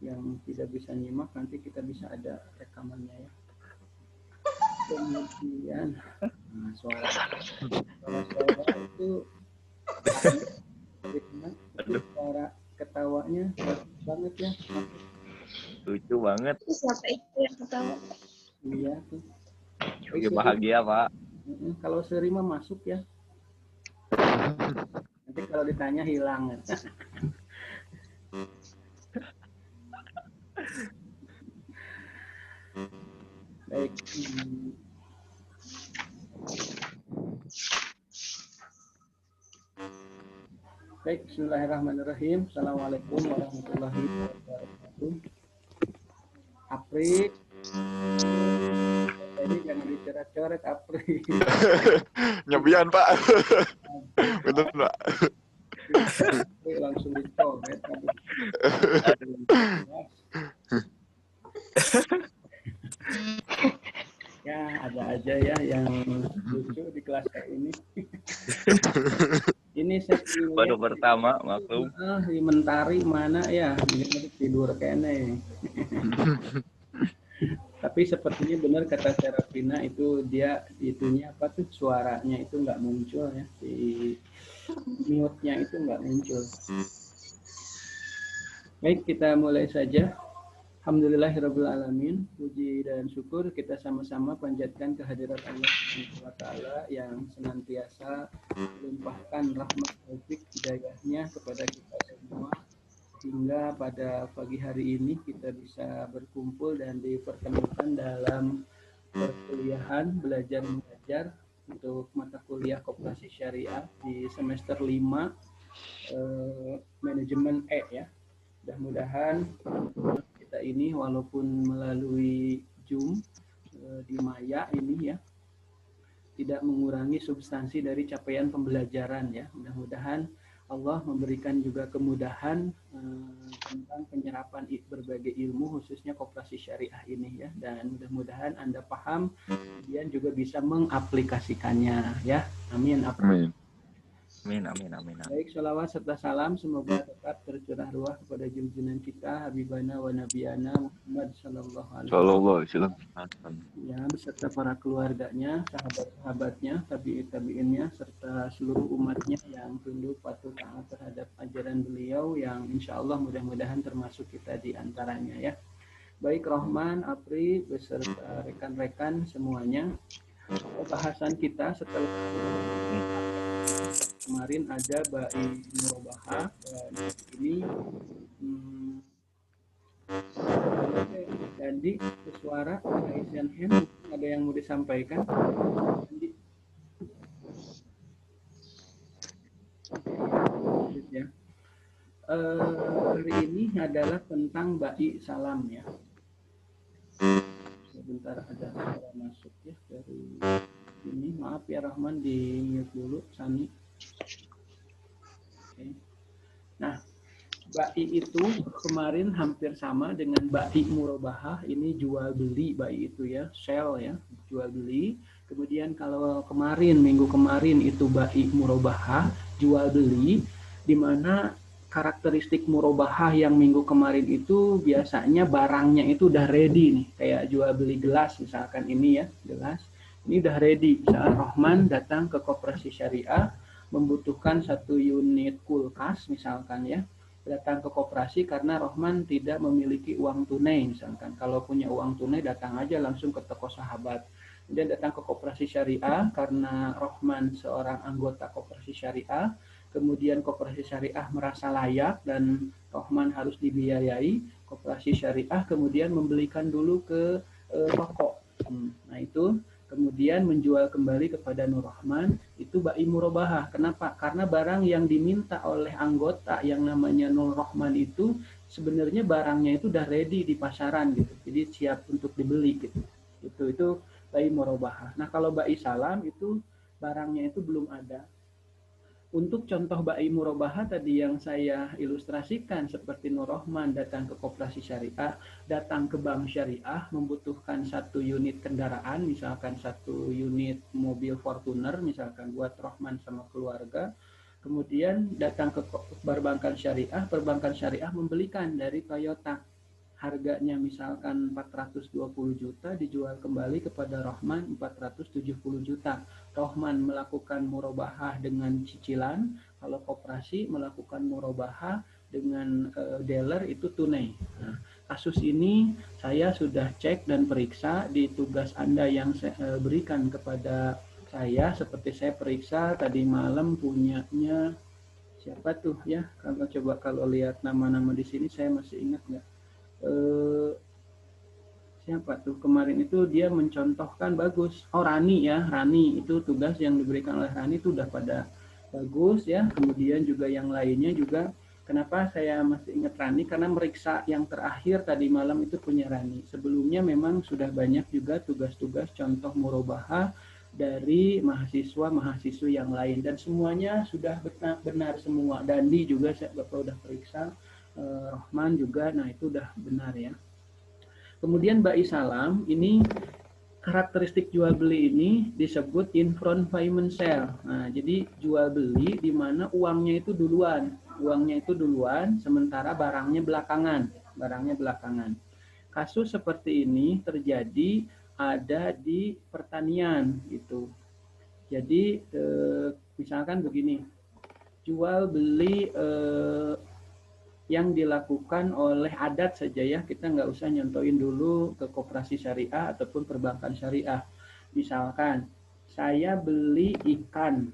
yang tidak bisa nyimak nanti kita bisa ada rekamannya ya. Kemudian suara saya itu itu suara ketawanya bagus banget ya. Lucu banget. Siapa itu yang ketawa? Iya tuh. Oke, bahagia Pak. Kalau seri mah masuk ya. Nanti kalau ditanya hilang. Baik. Baik, bismillahirrahmanirrahim. Assalamualaikum warahmatullahi wabarakatuh. Apri, ini jangan dicoret-coret Apri. Nyobian Pak. Betul Pak. Apri langsung dicoret. Ya, ada aja ya yang lucu di kelas kayak ini. Ini saya baru pertama, maklum. Di Mentari mana ya? Tidur kayaknya. Tapi sepertinya benar kata Serafina itu dia itunya apa tuh suaranya itu nggak muncul ya, di mute-nya itu nggak muncul. Baik, kita mulai saja. Alhamdulillahirabbil alamin. Puji dan syukur kita sama-sama panjatkan kehadirat Allah Subhanahu wa taala yang senantiasa melimpahkan rahmat taufik hidayahnya kepada kita semua hingga pada pagi hari ini kita bisa berkumpul dan dipertemukan dalam perkuliahan belajar mengajar untuk mata kuliah Koperasi Syariah di semester 5 manajemen E ya. Mudah-mudahan kita ini walaupun melalui Zoom di Maya ini ya tidak mengurangi substansi dari capaian pembelajaran ya. Mudah-mudahan Allah memberikan juga kemudahan tentang penyerapan berbagai ilmu khususnya Koperasi Syariah ini ya, dan mudah-mudahan Anda paham kemudian juga bisa mengaplikasikannya ya. Amin. Amin. Amin. Baik, sholawat serta salam semoga tetap tercurah ruah kepada junjungan kita Habibana wa Nabiyana Muhammad sallallahu alaihi wasallam ya, beserta para keluarganya, sahabat-sahabatnya, tabi'innya serta seluruh umatnya yang tunduk patuh taat terhadap ajaran beliau yang insya Allah mudah-mudahan termasuk kita di antaranya ya. Baik Rohman, Apri beserta rekan-rekan semuanya, bahasan kita setelah kemarin ada Ba'i Murabahah dan ini jadi suara Asian Hand ada yang mau disampaikan? Jadi, ya. Hari ini adalah tentang Ba'i Salam ya. Sebentar ada suara masuk ya dari ini. Maaf ya Rahman, di mute dulu Sani. Oke. Nah, Ba'i itu kemarin hampir sama dengan Ba'i Murabahah. Ini jual beli Ba'i itu ya, sell ya, jual beli. Kemudian kalau kemarin, minggu kemarin itu Ba'i Murabahah, jual beli, di mana karakteristik Murabahah yang minggu kemarin itu biasanya barangnya itu udah ready nih, kayak jual beli gelas misalkan ini ya, gelas. Ini udah ready. Misalnya Rohman datang ke Koperasi Syariah, membutuhkan 1 unit kulkas misalkan ya, datang ke koperasi karena Rohman tidak memiliki uang tunai misalkan. Kalau punya uang tunai datang aja langsung ke toko sahabat. Kemudian datang ke Koperasi Syariah karena Rohman seorang anggota Koperasi Syariah, kemudian Koperasi Syariah merasa layak dan Rohman harus dibiayai, Koperasi Syariah kemudian membelikan dulu ke toko. Nah itu kemudian menjual kembali kepada Nur Rahman, itu Ba'i Murabahah. Kenapa? Karena barang yang diminta oleh anggota yang namanya Nur Rahman itu sebenarnya barangnya itu udah ready di pasaran gitu, jadi siap untuk dibeli gitu. Itu Ba'i Murabahah. Nah kalau Ba'i Salam itu barangnya itu belum ada. Untuk contoh Ba'i Murabahah tadi yang saya ilustrasikan seperti Nur Rahman datang ke Koperasi Syariah, datang ke Bank Syariah membutuhkan 1 unit kendaraan, misalkan 1 unit mobil Fortuner misalkan buat Rahman sama keluarga. Kemudian datang ke perbankan syariah membelikan dari Toyota. harganya misalkan 420 juta dijual kembali kepada Rohman 470 juta. Rohman melakukan murabahah dengan cicilan, kalau koperasi melakukan murabahah dengan dealer itu tunai. Nah, kasus ini saya sudah cek dan periksa di tugas Anda yang saya berikan kepada saya, seperti saya periksa tadi malam punyanya siapa tuh ya, kalau lihat nama-nama di sini saya masih ingat nggak? Siapa tuh kemarin itu dia mencontohkan bagus. Oh, Rani ya, Rani itu tugas yang diberikan oleh Rani itu udah pada bagus ya. Kemudian juga yang lainnya juga. Kenapa saya masih ingat Rani? Karena meriksa yang terakhir tadi malam itu punya Rani. Sebelumnya memang sudah banyak juga tugas-tugas contoh murabahah dari mahasiswa-mahasiswa yang lain, dan semuanya sudah benar semua. Dandi juga saya Bapak udah periksa, Rohman juga, nah itu udah benar ya. Kemudian Ba'i Salam, ini karakteristik jual beli ini disebut in front payment sale. Nah, jadi jual beli di mana uangnya itu duluan, sementara barangnya belakangan. Kasus seperti ini terjadi ada di pertanian gitu. Jadi misalkan begini, jual beli yang dilakukan oleh adat saja ya, kita nggak usah nyontoin dulu ke koperasi syariah ataupun perbankan syariah. Misalkan saya beli ikan,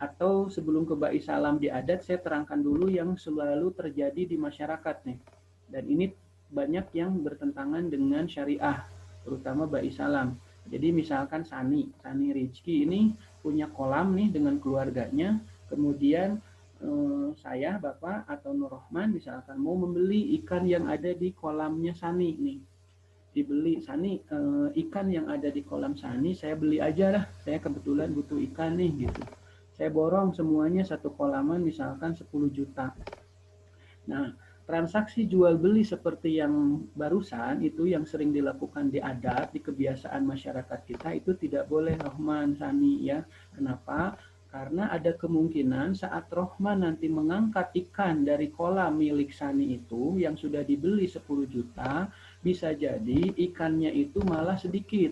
atau sebelum ke Ba'i Salam di adat saya terangkan dulu yang selalu terjadi di masyarakat nih, dan ini banyak yang bertentangan dengan syariah, terutama Ba'i Salam. Jadi misalkan Sani Rizki ini punya kolam nih dengan keluarganya, kemudian saya, Bapak, atau Nur Rohman misalkan mau membeli ikan yang ada di kolamnya Sani nih. Dibeli, Sani, ikan yang ada di kolam Sani saya beli aja lah, saya kebetulan butuh ikan nih gitu. Saya borong semuanya satu kolaman misalkan 10 juta. Nah, transaksi jual beli seperti yang barusan itu yang sering dilakukan di adat, di kebiasaan masyarakat kita itu tidak boleh, Rohman, Sani ya. Kenapa? Karena ada kemungkinan saat Rohman nanti mengangkat ikan dari kolam milik Sani itu yang sudah dibeli 10 juta, bisa jadi ikannya itu malah sedikit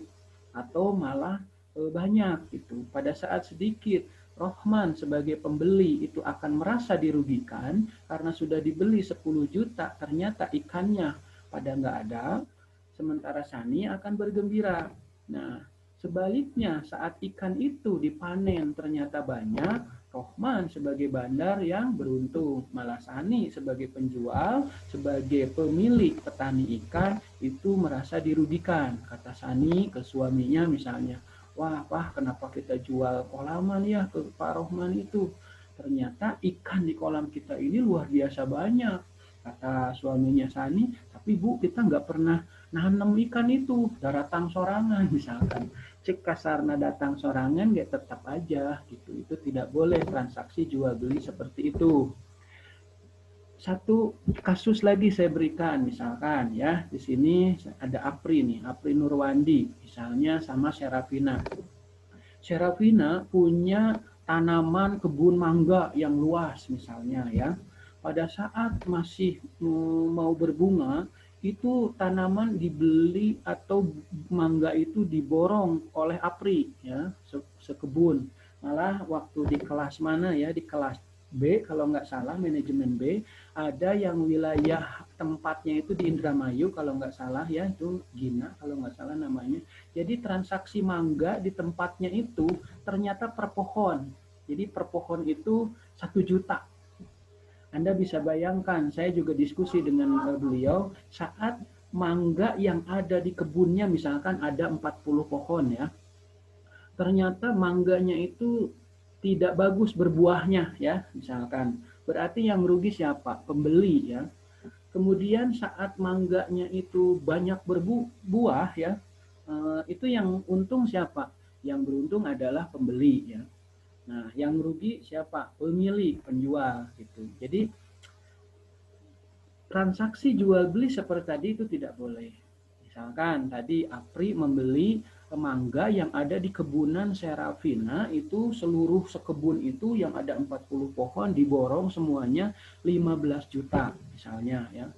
atau malah banyak gitu. Pada saat sedikit, Rohman sebagai pembeli itu akan merasa dirugikan karena sudah dibeli 10 juta, ternyata ikannya pada nggak ada, sementara Sani akan bergembira. Nah, sebaliknya saat ikan itu dipanen ternyata banyak, Rohman sebagai bandar yang beruntung, malah Sani sebagai penjual, sebagai pemilik petani ikan itu merasa dirugikan. Kata Sani ke suaminya misalnya, wah Pak, kenapa kita jual kolaman ya ke Pak Rohman itu? Ternyata ikan di kolam kita ini luar biasa banyak. Kata suaminya Sani, tapi Bu, kita nggak pernah nanam ikan itu, datang sorangan misalkan. Cek kasarna datang sorangan, nggak tetap aja gitu. Itu tidak boleh transaksi jual beli seperti itu. Satu kasus lagi saya berikan, misalkan ya, di sini ada Apri nih, Apri Nurwandi, misalnya sama Serafina. Serafina punya tanaman kebun mangga yang luas misalnya ya. Pada saat masih mau berbunga, itu tanaman dibeli atau mangga itu diborong oleh Apri ya, sekebun. Malah waktu di kelas mana ya, di kelas B kalau nggak salah, manajemen B, ada yang wilayah tempatnya itu di Indramayu kalau nggak salah ya, itu Gina kalau nggak salah namanya. Jadi transaksi mangga di tempatnya itu ternyata per pohon. Jadi per pohon itu 1 juta. Anda bisa bayangkan, saya juga diskusi dengan beliau, saat mangga yang ada di kebunnya misalkan ada 40 pohon ya, ternyata mangganya itu tidak bagus berbuahnya ya, misalkan. Berarti yang rugi siapa? Pembeli ya. Kemudian saat mangganya itu banyak berbuah ya, itu yang untung siapa? Yang beruntung adalah pembeli ya. Nah, yang rugi siapa? Pemilik, penjual gitu. Jadi transaksi jual beli seperti tadi itu tidak boleh. Misalkan tadi Apri membeli mangga yang ada di kebunan Serafina, itu seluruh sekebun itu yang ada 40 pohon diborong semuanya 15 juta misalnya ya.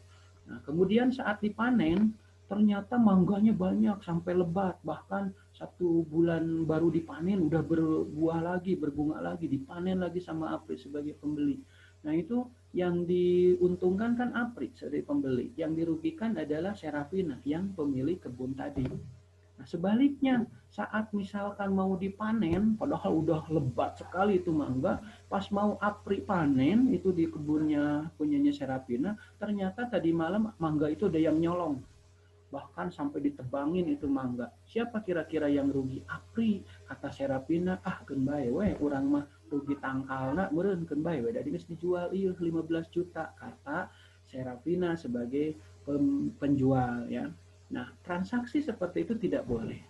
Nah, kemudian saat dipanen, ternyata mangganya banyak sampai lebat. Bahkan 1 bulan baru dipanen, udah berbuah lagi, berbunga lagi, dipanen lagi sama Apri sebagai pembeli. Nah, itu yang diuntungkan kan Apri sebagai pembeli. Yang dirugikan adalah Serafina yang pemilik kebun tadi. Nah, sebaliknya, saat misalkan mau dipanen, padahal udah lebat sekali itu mangga, pas mau Apri panen, itu di kebunnya punyanya Serafina, ternyata tadi malam mangga itu ada yang nyolong. Bahkan sampai ditebangin itu mangga. Siapa kira-kira yang rugi? Apri, kata Serafina, ken bae we, urang mah rugi tangkalna, meureun ken bae we, jadi geus dijual ieu 15 juta, kata Serafina sebagai penjual ya. Nah, transaksi seperti itu tidak boleh.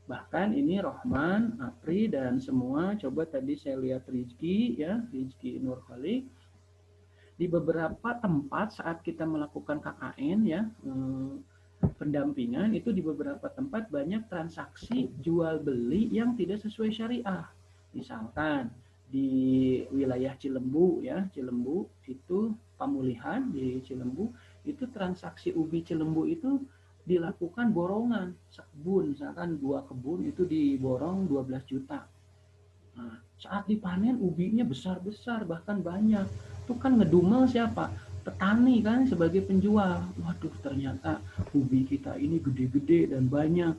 Bahkan ini Rohman, Apri, dan semua, coba tadi saya lihat Rizky, ya, Rizky Nurkhalik, di beberapa tempat saat kita melakukan KKN, ya, pendampingan, itu di beberapa tempat banyak transaksi jual beli yang tidak sesuai syariah. Misalkan di wilayah Cilembu, ya, Cilembu itu Pamulihan di Cilembu, itu transaksi ubi Cilembu itu dilakukan borongan sekebun, misalkan 2 kebun itu diborong 12 juta. Nah, saat dipanen ubinya besar-besar, bahkan banyak. Itu kan ngedumel siapa? Petani kan sebagai penjual. Waduh, ternyata ubi kita ini gede-gede dan banyak.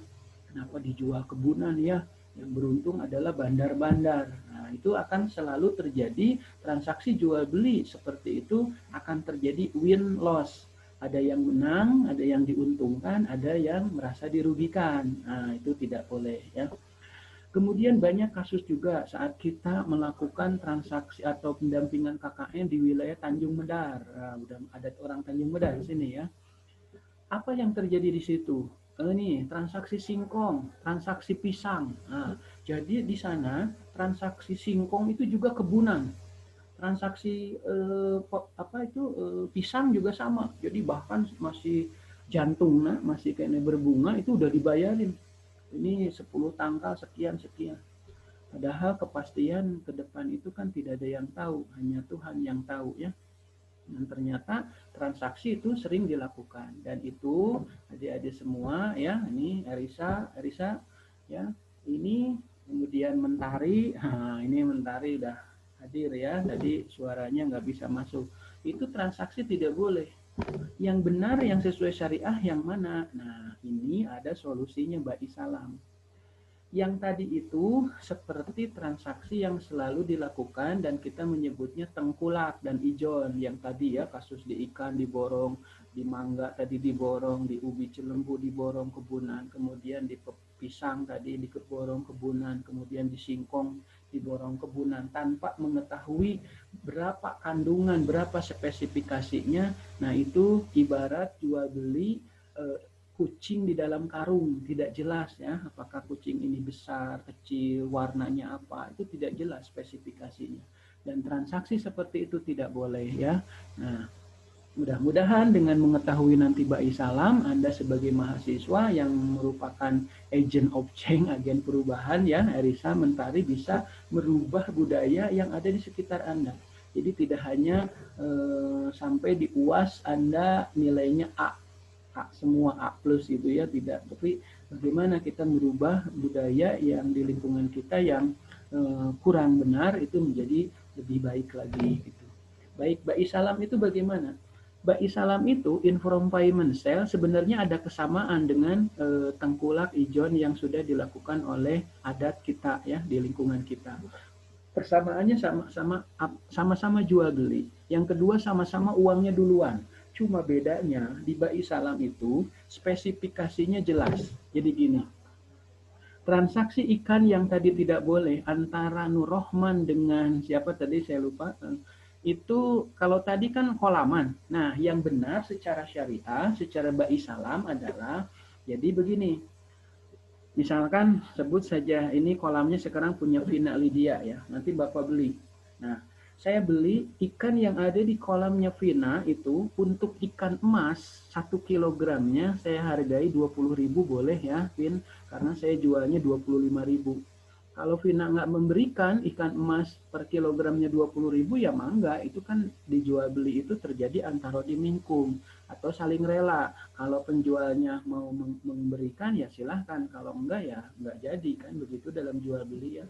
Kenapa dijual kebunan ya? Yang beruntung adalah bandar-bandar. Nah, itu akan selalu terjadi transaksi jual beli seperti itu, akan terjadi win-loss. Ada yang menang, ada yang diuntungkan, ada yang merasa dirugikan. Nah, itu tidak boleh ya. Kemudian banyak kasus juga saat kita melakukan transaksi atau pendampingan KKN di wilayah Tanjung Medar. Nah, udah ada orang Tanjung Medar di sini ya. Apa yang terjadi di situ? Ini transaksi singkong, transaksi pisang. Nah, jadi di sana transaksi singkong itu juga kebunan. Transaksi pisang juga sama. Jadi bahkan masih jantungnya masih kayaknya berbunga itu udah dibayarin. Ini 10 tangkal sekian. Padahal kepastian ke depan itu kan tidak ada yang tahu, hanya Tuhan yang tahu ya. Dan ternyata transaksi itu sering dilakukan, dan itu adik-adik semua ya, ini Erisa ya, ini kemudian Mentari, nah, ini Mentari udah hadir ya, tadi suaranya nggak bisa masuk. Itu transaksi tidak boleh. Yang benar, yang sesuai syariah yang mana? Nah, ini ada solusinya Mbak Isalam. Yang tadi itu seperti transaksi yang selalu dilakukan dan kita menyebutnya tengkulak dan ijon. Yang tadi ya, kasus di ikan diborong, di mangga tadi diborong, di ubi Cilembu diborong kebunan, kemudian di pisang tadi diborong kebunan, kemudian di singkong diborong kebunan, tanpa mengetahui berapa kandungan, berapa spesifikasinya. Nah, itu ibarat jual beli kucing di dalam karung, tidak jelas ya, apakah kucing ini besar, kecil, warnanya apa, itu tidak jelas spesifikasinya. Dan transaksi seperti itu tidak boleh ya. Nah, mudah-mudahan dengan mengetahui nanti Ba'i Salam, Anda sebagai mahasiswa yang merupakan agent of change, agen perubahan ya, Erisa Mentari bisa merubah budaya yang ada di sekitar Anda. Jadi tidak hanya sampai di UAS Anda nilainya A semua A plus gitu ya, tidak. Tapi bagaimana kita merubah budaya yang di lingkungan kita yang kurang benar itu menjadi lebih baik lagi gitu. Baik, Ba'i Salam itu bagaimana? Ba'i Salam itu environment cell sebenarnya ada kesamaan dengan tengkulak ijon yang sudah dilakukan oleh adat kita ya di lingkungan kita. Persamaannya sama-sama jual beli. Yang kedua sama-sama uangnya duluan. Cuma bedanya di Ba'i Salam itu spesifikasinya jelas. Jadi gini, transaksi ikan yang tadi tidak boleh antara Nur Rohman dengan siapa tadi saya lupa, itu kalau tadi kan kolaman. Nah, yang benar secara syariah, secara Ba'i Salam adalah jadi begini. Misalkan sebut saja ini kolamnya sekarang punya Vina Lydia ya, nanti Bapak beli. Nah, saya beli ikan yang ada di kolamnya Vina itu untuk ikan emas 1 kilogramnya saya hargai 20.000 boleh ya Vin, karena saya jualnya 25.000. Kalau Vina nggak memberikan ikan emas per kilogramnya 20.000 ya mangga, itu kan dijual beli itu terjadi antara dimingkung atau saling rela. Kalau penjualnya mau memberikan ya silahkan, kalau enggak ya enggak jadi kan, begitu dalam jual beli ya.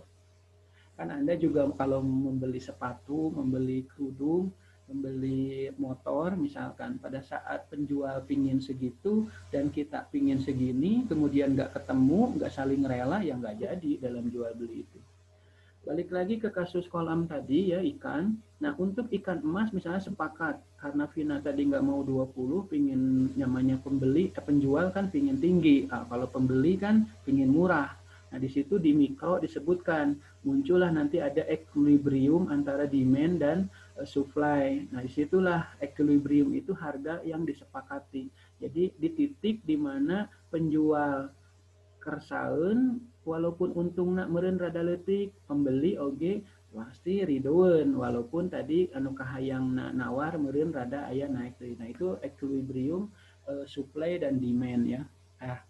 Kan Anda juga kalau membeli sepatu, membeli kerudung, membeli motor misalkan, pada saat penjual pingin segitu dan kita pingin segini, kemudian nggak ketemu, nggak saling rela, ya nggak jadi dalam jual beli itu. Balik lagi ke kasus kolam tadi ya, ikan. Nah untuk ikan emas misalnya sepakat, karena Vina tadi nggak mau 20, pingin namanya penjual kan pingin tinggi. Kalau pembeli kan pingin murah. Nah di situ di mikro disebutkan, muncullah nanti ada equilibrium antara demand dan supply. Nah disitulah equilibrium itu harga yang disepakati. Jadi di titik di mana penjual kersaun walaupun untung nak meren rada letik, pembeli oge pasti ridoen walaupun tadi anu kahayang nawar meren rada aya naik. Nah itu equilibrium supply dan demand ya.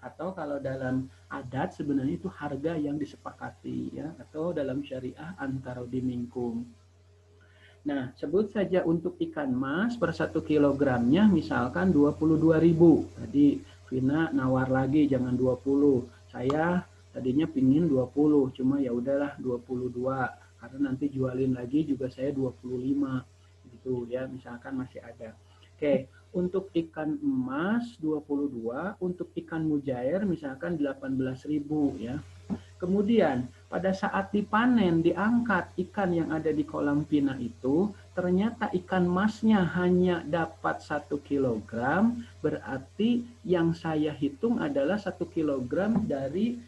Atau kalau dalam adat sebenarnya itu harga yang disepakati ya, atau dalam syariah antara dimingkung. Nah, sebut saja untuk ikan mas per 1 kilogramnya misalkan 22.000. Tadi Vina nawar lagi jangan 20. Saya tadinya pingin 20, cuma ya udahlah 22 karena nanti jualin lagi juga saya 25 gitu ya, misalkan masih ada. Oke, untuk ikan emas 22, untuk ikan mujair misalkan 18.000 ya. Kemudian pada saat dipanen, diangkat ikan yang ada di kolam Vina itu, ternyata ikan masnya hanya dapat 1 kilogram, berarti yang saya hitung adalah 1 kilogram dari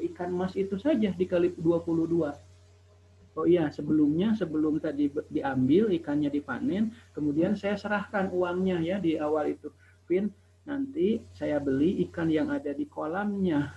ikan mas itu saja dikali 22. Oh iya, sebelum tadi diambil ikannya dipanen, kemudian saya serahkan uangnya ya di awal itu. Vin, nanti saya beli ikan yang ada di kolamnya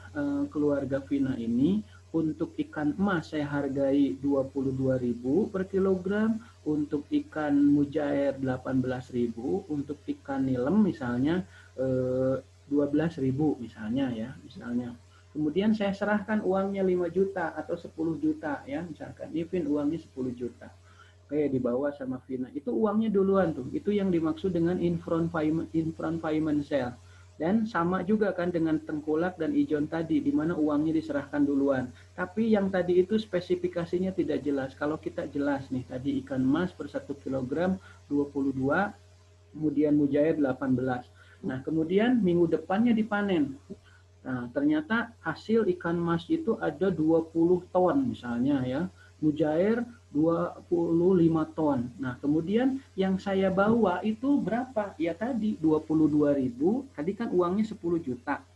keluarga Vina ini. Untuk ikan emas saya hargai 22.000 per kilogram, untuk ikan mujair 18.000, untuk ikan nilem misalnya 12.000 misalnya ya, misalnya. Kemudian saya serahkan uangnya 5 juta atau 10 juta ya, misalkan Vin uangnya 10 juta. Oke, dibawa sama Vina. Itu uangnya duluan tuh. Itu yang dimaksud dengan in front payment sale. Dan sama juga kan dengan tengkulak dan ijon tadi, di mana uangnya diserahkan duluan. Tapi yang tadi itu spesifikasinya tidak jelas. Kalau kita jelas nih, tadi ikan emas per 1 kilogram 22, kemudian mujair 18. Nah, kemudian minggu depannya dipanen. Nah, ternyata hasil ikan mas itu ada 20 ton misalnya ya. Mujair 25 ton. Nah, kemudian yang saya bawa itu berapa? Ya tadi 22.000, tadi kan uangnya 10 juta.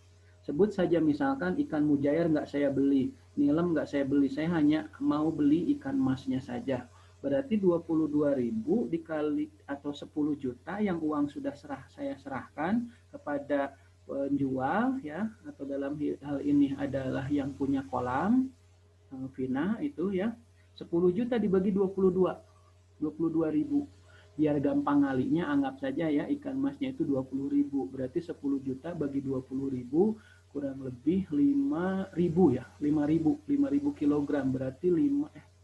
Sebut saja misalkan ikan mujair nggak saya beli, nilem nggak saya beli, saya hanya mau beli ikan masnya saja. Berarti 22.000 dikali atau 10 juta yang uang sudah saya serahkan kepada penjual ya, atau dalam hal ini adalah yang punya kolam Vina itu ya, 10 juta dibagi 22.000. Biar gampang ngalinya anggap saja ya ikan emasnya itu 20.000, berarti 10 juta bagi 20.000 kurang lebih 5.000 ya, 5.000 kilogram, berarti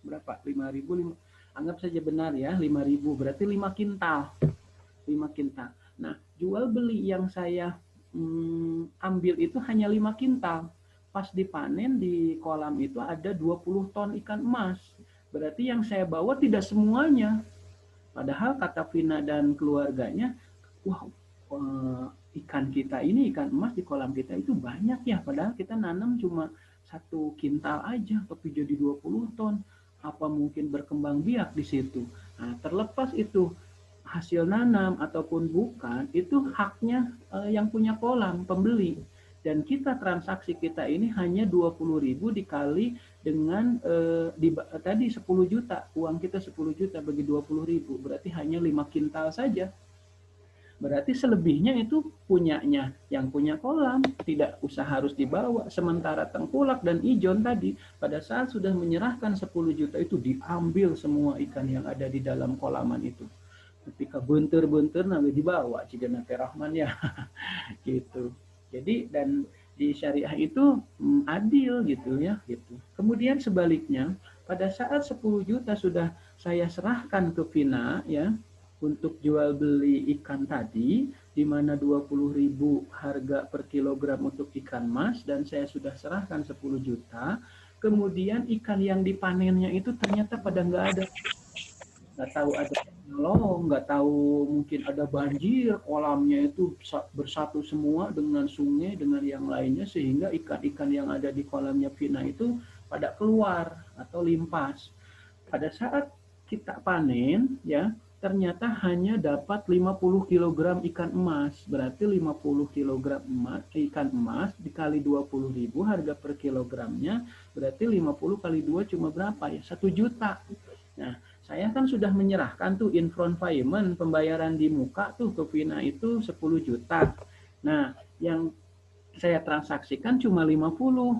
berapa? 5.000, anggap saja benar ya, 5.000 berarti 5 kintal. 5 kintal. Nah, jual beli yang saya ambil itu hanya 5 kintal. Pas dipanen di kolam itu ada 20 ton ikan emas. Berarti yang saya bawa tidak semuanya. Padahal kata Vina dan keluarganya, wah ikan kita ini, ikan emas di kolam kita itu banyak ya. Padahal kita nanam cuma 1 kintal aja, tapi jadi 20 ton. Apa mungkin berkembang biak di situ? Nah, terlepas itu hasil nanam ataupun bukan, itu haknya yang punya kolam, pembeli. Dan kita transaksi kita ini hanya 20.000 dikali dengan tadi 10 juta, uang kita 10 juta bagi 20.000, berarti hanya 5 kintal saja. Berarti selebihnya itu punyanya yang punya kolam, tidak usah harus dibawa. Sementara tengkulak dan ijon tadi pada saat sudah menyerahkan 10 juta itu diambil semua ikan yang ada di dalam kolaman itu. Ketika bentar-bentar nabi dibawa Cigana Rahman ya gitu. Jadi dan di syariah itu adil gitu ya gitu. Kemudian sebaliknya pada saat 10 juta sudah saya serahkan ke Vina ya untuk jual beli ikan tadi, di mana 20.000 harga per kilogram untuk ikan mas dan saya sudah serahkan 10 juta. Kemudian ikan yang dipanennya itu ternyata pada nggak tahu ada nolong, nggak tahu mungkin ada banjir, kolamnya itu bersatu semua dengan sungai dengan yang lainnya sehingga ikan-ikan yang ada di kolamnya Vina itu pada keluar atau limpas. Pada saat kita panen ya ternyata hanya dapat 50 kg ikan emas. Berarti 50 kg ikan emas dikali 20.000 harga per kilogramnya berarti 50 kali 2 cuma berapa ya? 1 juta. Nah, saya kan sudah menyerahkan tuh in front payment pembayaran di muka tuh ke Vina itu 10 juta. Nah, yang saya transaksikan cuma 50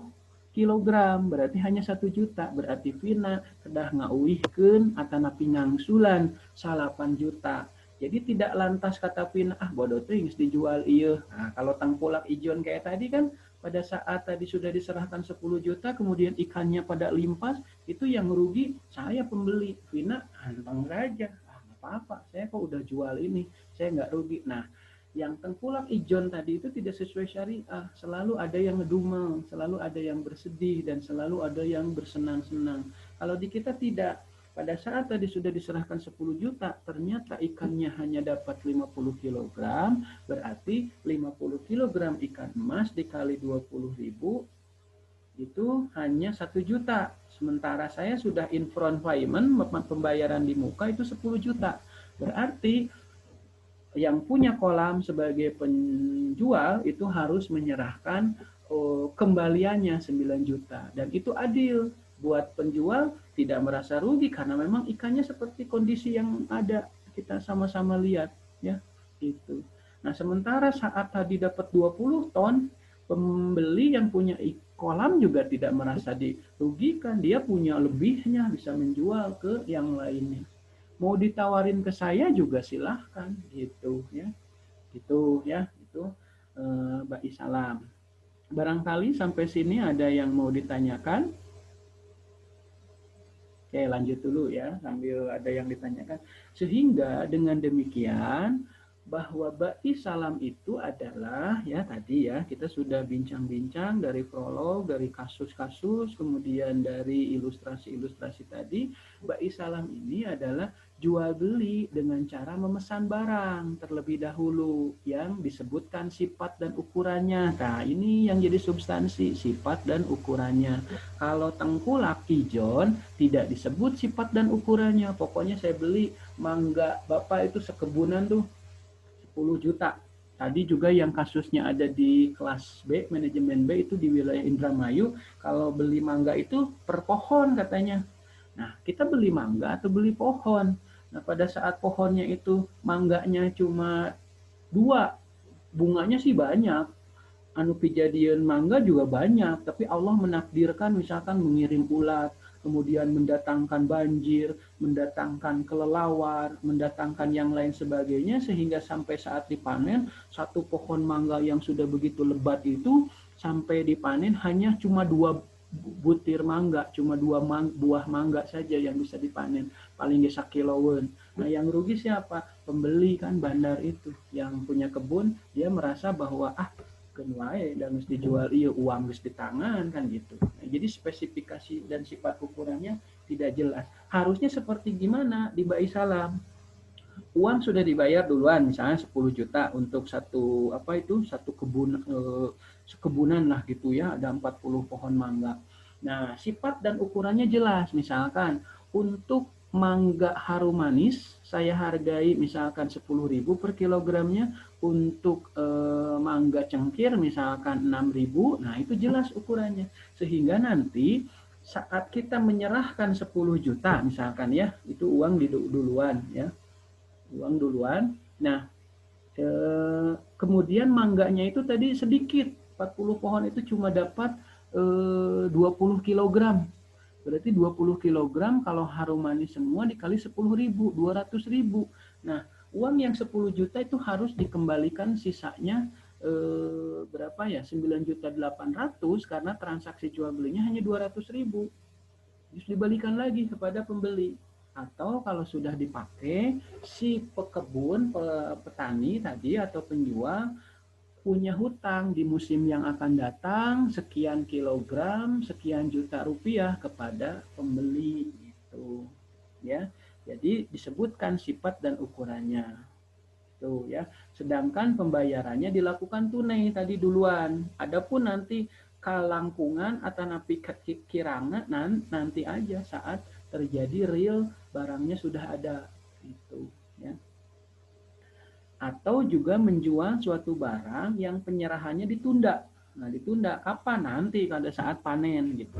kilogram, berarti hanya 1 juta. Berarti Vina kedah ngauihkeun atana pingangsulan 8 juta. Jadi tidak lantas kata Vina, bodoh teh geus dijual ieu. Nah, kalau tangkulak ijon kayak tadi kan pada saat tadi sudah diserahkan 10 juta, kemudian ikannya pada limpas, itu yang rugi saya pembeli. Vina hantang saja, nggak apa-apa, saya kok udah jual ini, saya nggak rugi. Nah, yang tengkulak ijon tadi itu tidak sesuai syariah. Selalu ada yang ngedumel, selalu ada yang bersedih, dan selalu ada yang bersenang-senang. Kalau di kita tidak. Pada saat tadi sudah diserahkan 10 juta, ternyata ikannya hanya dapat 50 kg, berarti 50 kg ikan emas dikali 20.000, itu hanya 1 juta. Sementara saya sudah in front payment, pembayaran di muka itu 10 juta. Berarti yang punya kolam sebagai penjual itu harus menyerahkan kembaliannya 9 juta. Dan itu adil. Buat penjual tidak merasa rugi karena memang ikannya seperti kondisi yang ada, kita sama-sama lihat ya itu. Nah, sementara saat tadi dapat 20 ton, pembeli yang punya kolam juga tidak merasa dirugikan, dia punya lebihnya bisa menjual ke yang lainnya. Mau ditawarin ke saya juga silahkan gitu ya. Gitu ya, itu Mbak Isalam. Barangkali sampai sini ada yang mau ditanyakan? Oke, lanjut dulu ya, sambil ada yang ditanyakan. Sehingga dengan demikian, bahwa Ba'i Salam itu adalah, ya tadi ya, kita sudah bincang-bincang dari prolog, dari kasus-kasus, kemudian dari ilustrasi-ilustrasi tadi, Ba'i Salam ini adalah jual beli dengan cara memesan barang terlebih dahulu yang disebutkan sifat dan ukurannya. Nah, ini yang jadi substansi, sifat dan ukurannya. Kalau tengkulak ijon tidak disebut sifat dan ukurannya. Pokoknya saya beli mangga Bapak itu sekebunan tuh 10 juta. Tadi juga yang kasusnya ada di kelas B, manajemen B itu di wilayah Indramayu, kalau beli mangga itu per pohon katanya. Nah, kita beli mangga atau beli pohon? Nah, pada saat pohonnya itu mangganya cuma 2, bunganya sih banyak. Anu kejadian mangga juga banyak, tapi Allah menakdirkan misalkan mengirim ulat, kemudian mendatangkan banjir, mendatangkan kelelawar, mendatangkan yang lain sebagainya, sehingga sampai saat dipanen, satu pohon mangga yang sudah begitu lebat itu, sampai dipanen hanya cuma 2 butir mangga, cuma 2 buah mangga saja yang bisa dipanen, paling bisa kiloan. Nah, yang rugi siapa? Pembeli kan, bandar itu, yang punya kebun, dia merasa bahwa kenwae dan mesti dijual iya uang geus di tangan kan gitu. Nah, jadi spesifikasi dan sifat ukurannya tidak jelas. Harusnya seperti gimana di Ba'i Salam? Uang sudah dibayar duluan, misalnya 10 juta untuk satu kebunan lah gitu ya, ada 40 pohon mangga. Nah, sifat dan ukurannya jelas. Misalkan untuk mangga harum manis saya hargai misalkan 10.000 per kilogramnya, untuk mangga cengkir misalkan 6.000. Nah, itu jelas ukurannya. Sehingga nanti saat kita menyerahkan 10 juta misalkan ya, itu uang duluan ya. Uang duluan. Nah, kemudian mangganya itu tadi sedikit, 40 pohon itu cuma dapat 20 kg. Berarti 20 kg kalau harum manis semua dikali 10.000, 200.000. Nah, uang yang 10 juta itu harus dikembalikan sisanya berapa ya, 9.800.000 karena transaksi jual belinya hanya 200.000. Terus dibalikan lagi kepada pembeli. Atau kalau sudah dipakai, si pekebun, petani tadi atau penjual punya hutang di musim yang akan datang sekian kilogram, sekian juta rupiah kepada pembeli itu, ya. Jadi disebutkan sifat dan ukurannya. Tuh ya. Sedangkan pembayarannya dilakukan tunai tadi duluan. Adapun nanti kalangkungan atau napi kiranga nanti aja saat terjadi real barangnya sudah ada gitu ya. Atau juga menjual suatu barang yang penyerahannya ditunda. Nah, ditunda kapan? Nanti pada saat panen gitu.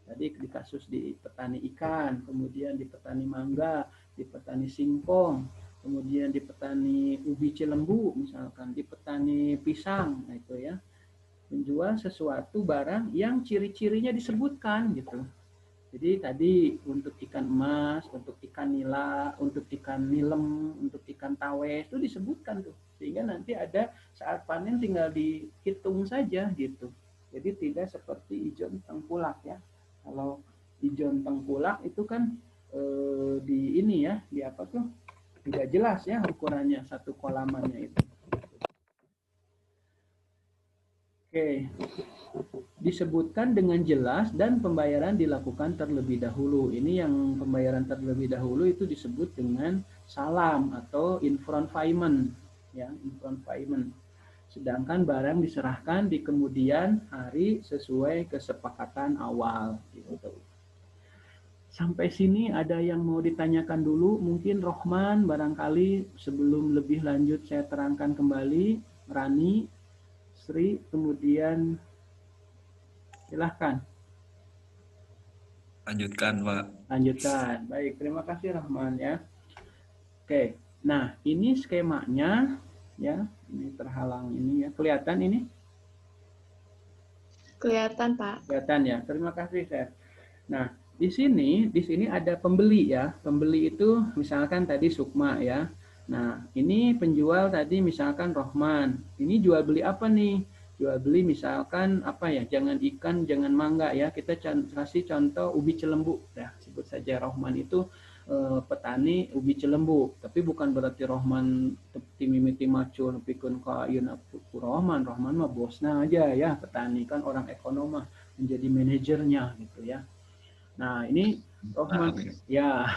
Tadi di kasus di petani ikan, kemudian di petani mangga, di petani singkong, kemudian di petani ubi cilembu misalkan, di petani pisang, nah itu ya. Menjual sesuatu barang yang ciri-cirinya disebutkan gitu. Jadi tadi untuk ikan emas, untuk ikan nila, untuk ikan nilem, untuk ikan tawes itu disebutkan tuh. Sehingga nanti ada saat panen tinggal dihitung saja gitu. Jadi tidak seperti ijon tengkulak ya. Kalau ijon tengkulak itu kan di ini ya, di apa tuh? Tidak jelas ya ukurannya satu kolamannya itu. Oke. Disebutkan dengan jelas dan pembayaran dilakukan terlebih dahulu. Ini yang pembayaran terlebih dahulu itu disebut dengan salam atau in front payment, ya, in front payment. Sedangkan barang diserahkan di kemudian hari sesuai kesepakatan awal. Gitu. Sampai sini ada yang mau ditanyakan dulu? Mungkin Rohman barangkali sebelum lebih lanjut saya terangkan kembali. Rani, Sri, kemudian silahkan. Lanjutkan, Pak. Lanjutkan. Baik, terima kasih Rahman ya. Oke, nah ini skemanya ya. Ini terhalang ini ya. Kelihatan ini? Kelihatan, Pak. Kelihatan ya. Terima kasih, Chef. Nah, di sini ada pembeli ya. Pembeli itu misalkan tadi Sukma ya. Nah, ini penjual tadi misalkan Rohman. Ini jual beli apa nih? Jual beli misalkan apa ya, jangan ikan, jangan mangga ya, kita kasih contoh ubi cilembu ya, sebut saja Rohman itu petani ubi cilembu, tapi bukan berarti Rohman timimiti macul pikun ka ieu Rohman mah bosna aja ya, petani kan orang ekonom mah menjadi manajernya gitu ya. Nah ini Rohman ya,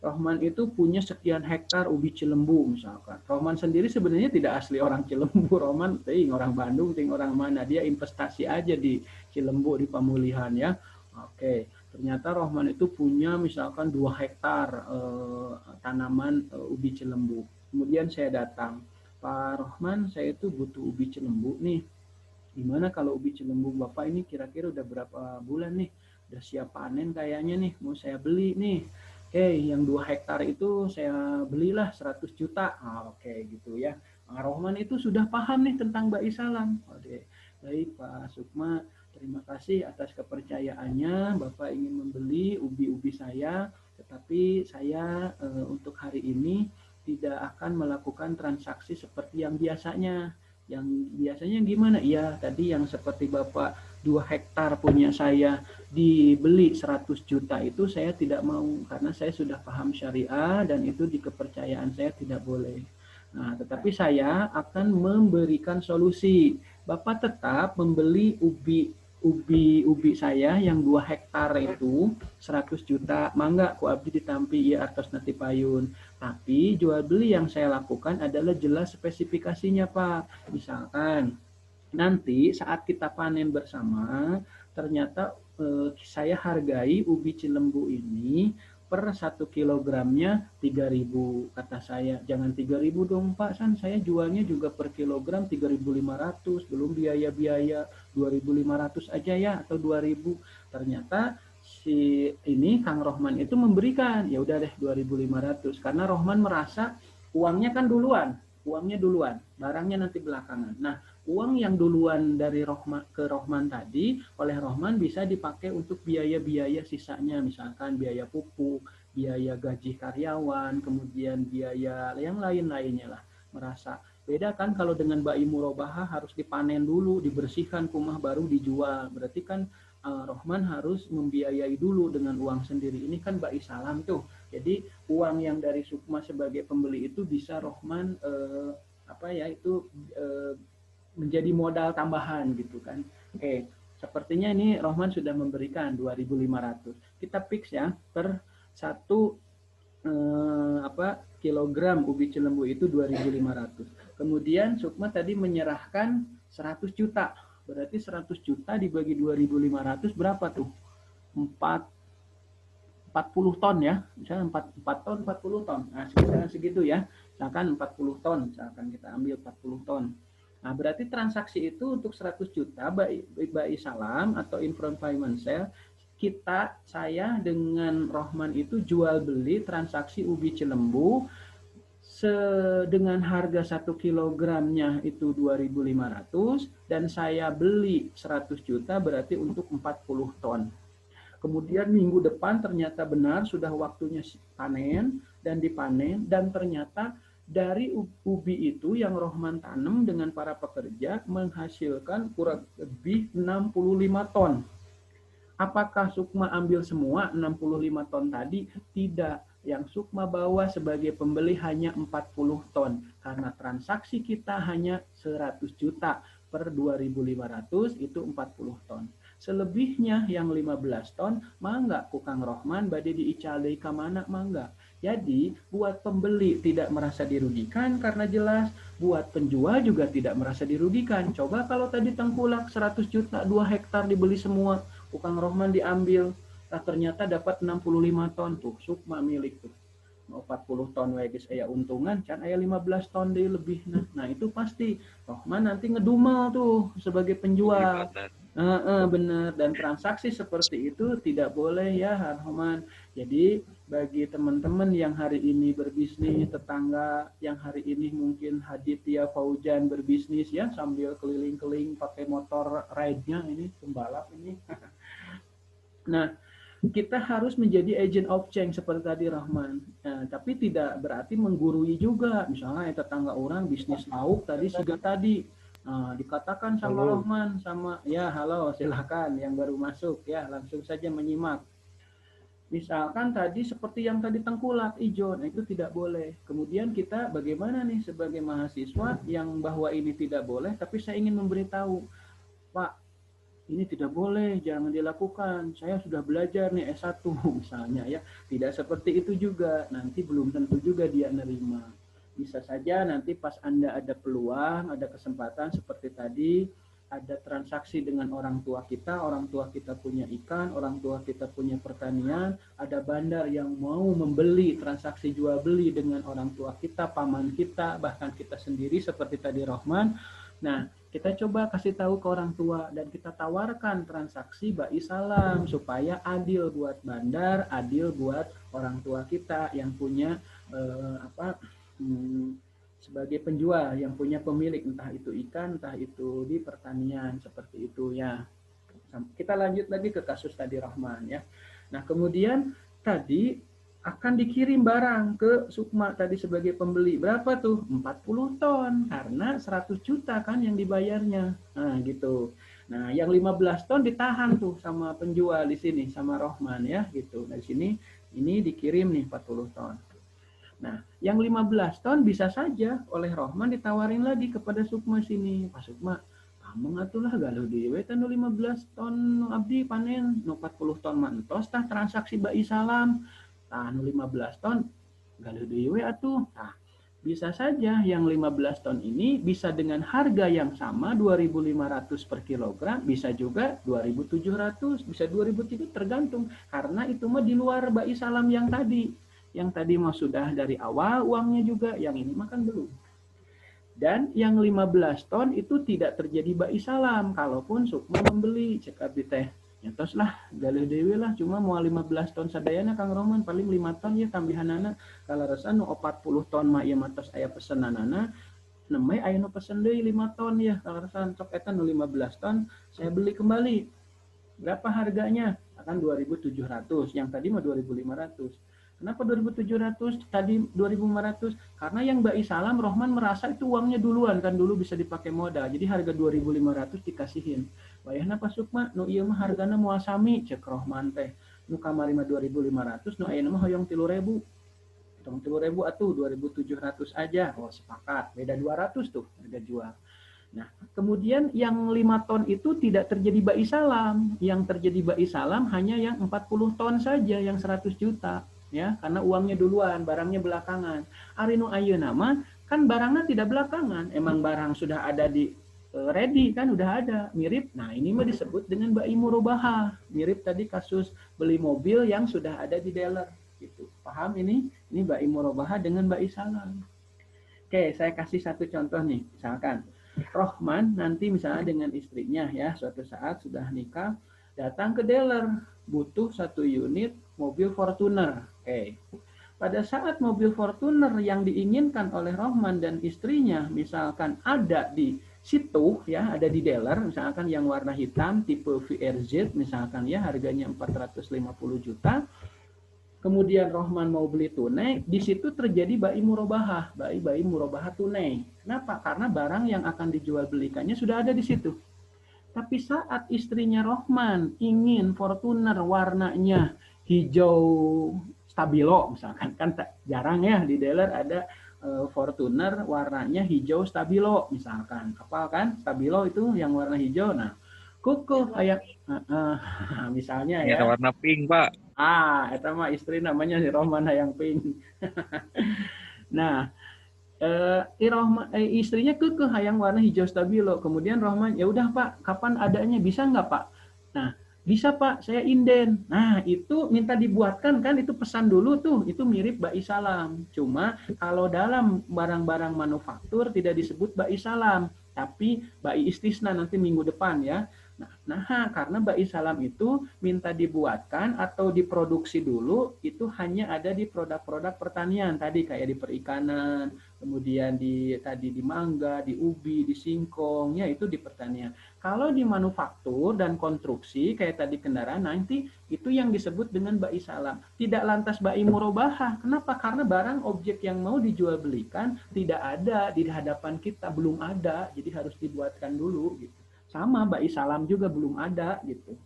Rohman itu punya sekian hektar ubi cilembu misalkan. Rohman sendiri sebenarnya tidak asli orang Cilembu. Rohman orang Bandung, orang mana. Dia investasi aja di Cilembu, di pemulihan ya. Oke, ternyata Rohman itu punya misalkan 2 hektar tanaman ubi cilembu. Kemudian saya datang, Pak Rohman, saya itu butuh ubi cilembu nih. Gimana kalau ubi cilembu Bapak ini kira-kira udah berapa bulan nih? Udah siap panen kayaknya nih, mau saya beli nih. Yang 2 hektar itu saya belilah 100 juta. Oke, gitu ya. Pak Rohman itu sudah paham nih tentang Ba'i Salam. Oke, baik Pak Sukma, terima kasih atas kepercayaannya. Bapak ingin membeli ubi-ubi saya, tetapi saya untuk hari ini tidak akan melakukan transaksi seperti yang biasanya. Yang biasanya gimana? Ya, tadi yang seperti Bapak 2 hektar punya saya dibeli 100 juta itu saya tidak mau, karena saya sudah paham syariah dan itu di kepercayaan saya tidak boleh. Nah, tetapi saya akan memberikan solusi. Bapak tetap membeli ubi saya yang 2 hektar itu 100 juta, mangga ku abdi ditampi ya atas nanti payun. Tapi jual beli yang saya lakukan adalah jelas spesifikasinya, Pak. Misalkan nanti saat kita panen bersama, ternyata saya hargai ubi cilembu ini per 1 kilogramnya 3.000, kata saya. Jangan 3.000 dong Pak, saya jualnya juga per kilogram 3.500, belum biaya-biaya 2.500 aja ya, atau 2.000. Ternyata si ini Kang Rohman itu memberikan, ya udah deh 2.500, karena Rohman merasa uangnya kan duluan, barangnya nanti belakangan. Nah, uang yang duluan dari Rohman ke Rohman tadi oleh Rohman bisa dipakai untuk biaya-biaya sisanya, misalkan biaya pupuk, biaya gaji karyawan, kemudian biaya yang lain-lainnya lah. Merasa Beda kan kalau dengan bai murabahah harus dipanen dulu, dibersihkan kumah baru dijual. Berarti kan Rohman harus membiayai dulu dengan uang sendiri. Ini kan bai salam tuh. Jadi uang yang dari Sukma sebagai pembeli itu bisa Rohman menjadi modal tambahan gitu kan. Oke, sepertinya ini Rohman sudah memberikan 2.500. Kita fix ya per satu kilogram ubi cilembu itu 2.500. Kemudian Sukma tadi menyerahkan 100 juta. Berarti 100 juta dibagi 2.500 berapa tuh? 40 ton ya. Misalnya 4 ton 40 ton. Nah, segitu ya. Misalkan 40 ton, misalkan kita ambil 40 ton. Nah, berarti transaksi itu untuk 100 juta bai salam atau in front payment sale, saya dengan Rohman itu jual beli transaksi ubi cilembu dengan harga 1 kilogramnya itu 2.500 dan saya beli 100 juta berarti untuk 40 ton. Kemudian minggu depan ternyata benar sudah waktunya panen dan dipanen dan ternyata dari ubi itu yang Rohman tanam dengan para pekerja menghasilkan kurang lebih 65 ton. Apakah Sukma ambil semua 65 ton tadi? Tidak. Yang Sukma bawa sebagai pembeli hanya 40 ton. Karena transaksi kita hanya 100 juta per 2.500 itu 40 ton. Selebihnya yang 15 ton, mangga ku Kang Rohman bade diicalei ka mana mangga. Jadi buat pembeli tidak merasa dirugikan karena jelas, buat penjual juga tidak merasa dirugikan. Coba kalau tadi tengkulak 100 juta 2 hektar dibeli semua, Kang Rohman diambil, ternyata dapat 65 ton tuh, Sukma milik tuh. Mau 40 ton wegis aya untungan, can aya 15 ton deh lebih. Nah itu pasti Rohman nanti ngedumel tuh sebagai penjual. Benar, dan transaksi seperti itu tidak boleh ya Rohman. Jadi bagi teman-teman yang hari ini berbisnis, tetangga yang hari ini mungkin Haditya Faujan berbisnis ya sambil keliling-keliling pakai motor ride-nya ini pembalap ini. Nah, kita harus menjadi agent of change seperti tadi Rahman. Nah, tapi tidak berarti menggurui juga. Misalnya tetangga orang bisnis lauk tadi siga tadi. Nah, dikatakan sama Rahman sama ya halo silakan yang baru masuk ya langsung saja menyimak. Misalkan tadi seperti yang tadi tengkulak ijo, nah itu tidak boleh. Kemudian kita bagaimana nih sebagai mahasiswa yang bahwa ini tidak boleh, tapi saya ingin memberitahu, Pak, ini tidak boleh, jangan dilakukan. Saya sudah belajar nih S1 misalnya ya. Tidak seperti itu juga. Nanti belum tentu juga dia nerima. Bisa saja nanti pas Anda ada peluang, ada kesempatan seperti tadi, ada transaksi dengan orang tua kita punya ikan, orang tua kita punya pertanian, ada bandar yang mau membeli transaksi jual beli dengan orang tua kita, paman kita, bahkan kita sendiri seperti tadi Rohman. Nah, kita coba kasih tahu ke orang tua dan kita tawarkan transaksi bai salam supaya adil buat bandar, adil buat orang tua kita yang punya sebagai penjual, yang punya pemilik entah itu ikan, entah itu di pertanian seperti itu ya. Kita lanjut lagi ke kasus tadi Rahman ya. Nah, kemudian tadi akan dikirim barang ke Sukma tadi sebagai pembeli. Berapa tuh? 40 ton. Karena 100 juta kan yang dibayarnya. Nah, gitu. Nah, yang 15 ton ditahan tuh sama penjual di sini, sama Rohman ya, gitu. Dari sini, ini dikirim nih 40 ton. Nah, yang 15 ton bisa saja oleh Rohman ditawarin lagi kepada Sukma sini. Pak Sukma, kamu ngatulah galuh dewe tanu 15 ton abdi panen, 40 ton mantos tah transaksi bai salam. Anu 15 ton galuh dewe atuh. Nah, bisa saja yang 15 ton ini bisa dengan harga yang sama 2.500 per kilogram, bisa juga 2.700, bisa 2.300 tergantung karena itu mah di luar bai salam yang tadi. Yang tadi mah sudah dari awal uangnya juga, yang ini mah kan belum. Dan yang 15 ton itu tidak terjadi bai salam kalaupun Sukma membeli cek abdi teh. Nyatos lah, galih dewe lah, cuma mau 15 ton sadayana Kang Roman, paling 5 ton ya tambihanana. Kalau rasa nu 40 ton mah iya matos aya pesenanana, nemai aya nu pesen deui 5 ton ya, kalau rasa cok eta nu 15 ton, saya beli kembali. Berapa harganya? Akan 2.700, yang tadi mah 2.500. Kenapa 2.700 tadi 2.500? Karena yang Mbak Isalam Rohman merasa itu uangnya duluan kan, dulu bisa dipakai modal. Jadi harga 2.500 dikasihin. Wayahna Pak Sukma, nu ieu mah hargana moal sami cek Rohman teh. Nu kamari mah 2.500, nu ayeuna mah hoyong 3.000. Tong 3.000 atuh 2.700 aja. Oh, sepakat. Beda 200 tuh harga jual. Nah, kemudian yang 5 ton itu tidak terjadi ba'i salam. Yang terjadi ba'i salam hanya yang 40 ton saja, yang 100 juta. Ya, karena uangnya duluan, barangnya belakangan. Ari nu ayeuna mah kan barangnya tidak belakangan. Emang barang sudah ada di ready kan, udah ada, mirip. Nah, ini mah disebut dengan ba'i murabahah. Mirip tadi kasus beli mobil yang sudah ada di dealer gitu. Paham ini? Ini ba'i murabahah dengan ba'i salam. Oke, saya kasih satu contoh nih. Misalkan Rohman nanti misalnya dengan istrinya ya, suatu saat sudah nikah, datang ke dealer, butuh 1 unit mobil Fortuner. Oke. Pada saat mobil Fortuner yang diinginkan oleh Rohman dan istrinya misalkan ada di situ ya, ada di dealer, misalkan yang warna hitam tipe VRZ misalkan ya, harganya 450 juta. Kemudian Rohman mau beli tunai, di situ terjadi ba'i murabahah, ba'i murabahah tunai. Kenapa? Karena barang yang akan dijual belikannya sudah ada di situ. Tapi saat istrinya Rohman ingin Fortuner warnanya hijau stabilo, misalkan kan jarang ya di dealer ada Fortuner warnanya hijau stabilo, misalkan. Apa kan? Stabilo itu yang warna hijau. Nah, kukuh kayak misalnya Yang ya. warna pink, Pak. Itu mah istri namanya si Rohman hayang pink. Nah, istrinya kekeh hayang warna hijau stabilo. Kemudian Rohman, ya udah Pak, kapan adanya? Bisa nggak Pak? Nah, bisa Pak, saya inden. Nah, itu minta dibuatkan kan, itu pesan dulu tuh, itu mirip ba'i salam. Cuma kalau dalam barang-barang manufaktur tidak disebut ba'i salam, tapi ba'i istisna nanti minggu depan ya. Karena ba'i salam itu minta dibuatkan atau diproduksi dulu, itu hanya ada di produk-produk pertanian tadi kayak di perikanan, kemudian tadi di mangga, di ubi, di singkong, ya itu di pertanian. Kalau di manufaktur dan konstruksi kayak tadi kendaraan, nanti itu yang disebut dengan ba'i salam. Tidak lantas ba'i murabahah. Kenapa? Karena barang objek yang mau dijual belikan tidak ada di hadapan kita, belum ada, jadi harus dibuatkan dulu gitu. Sama ba'i salam juga belum ada gitu.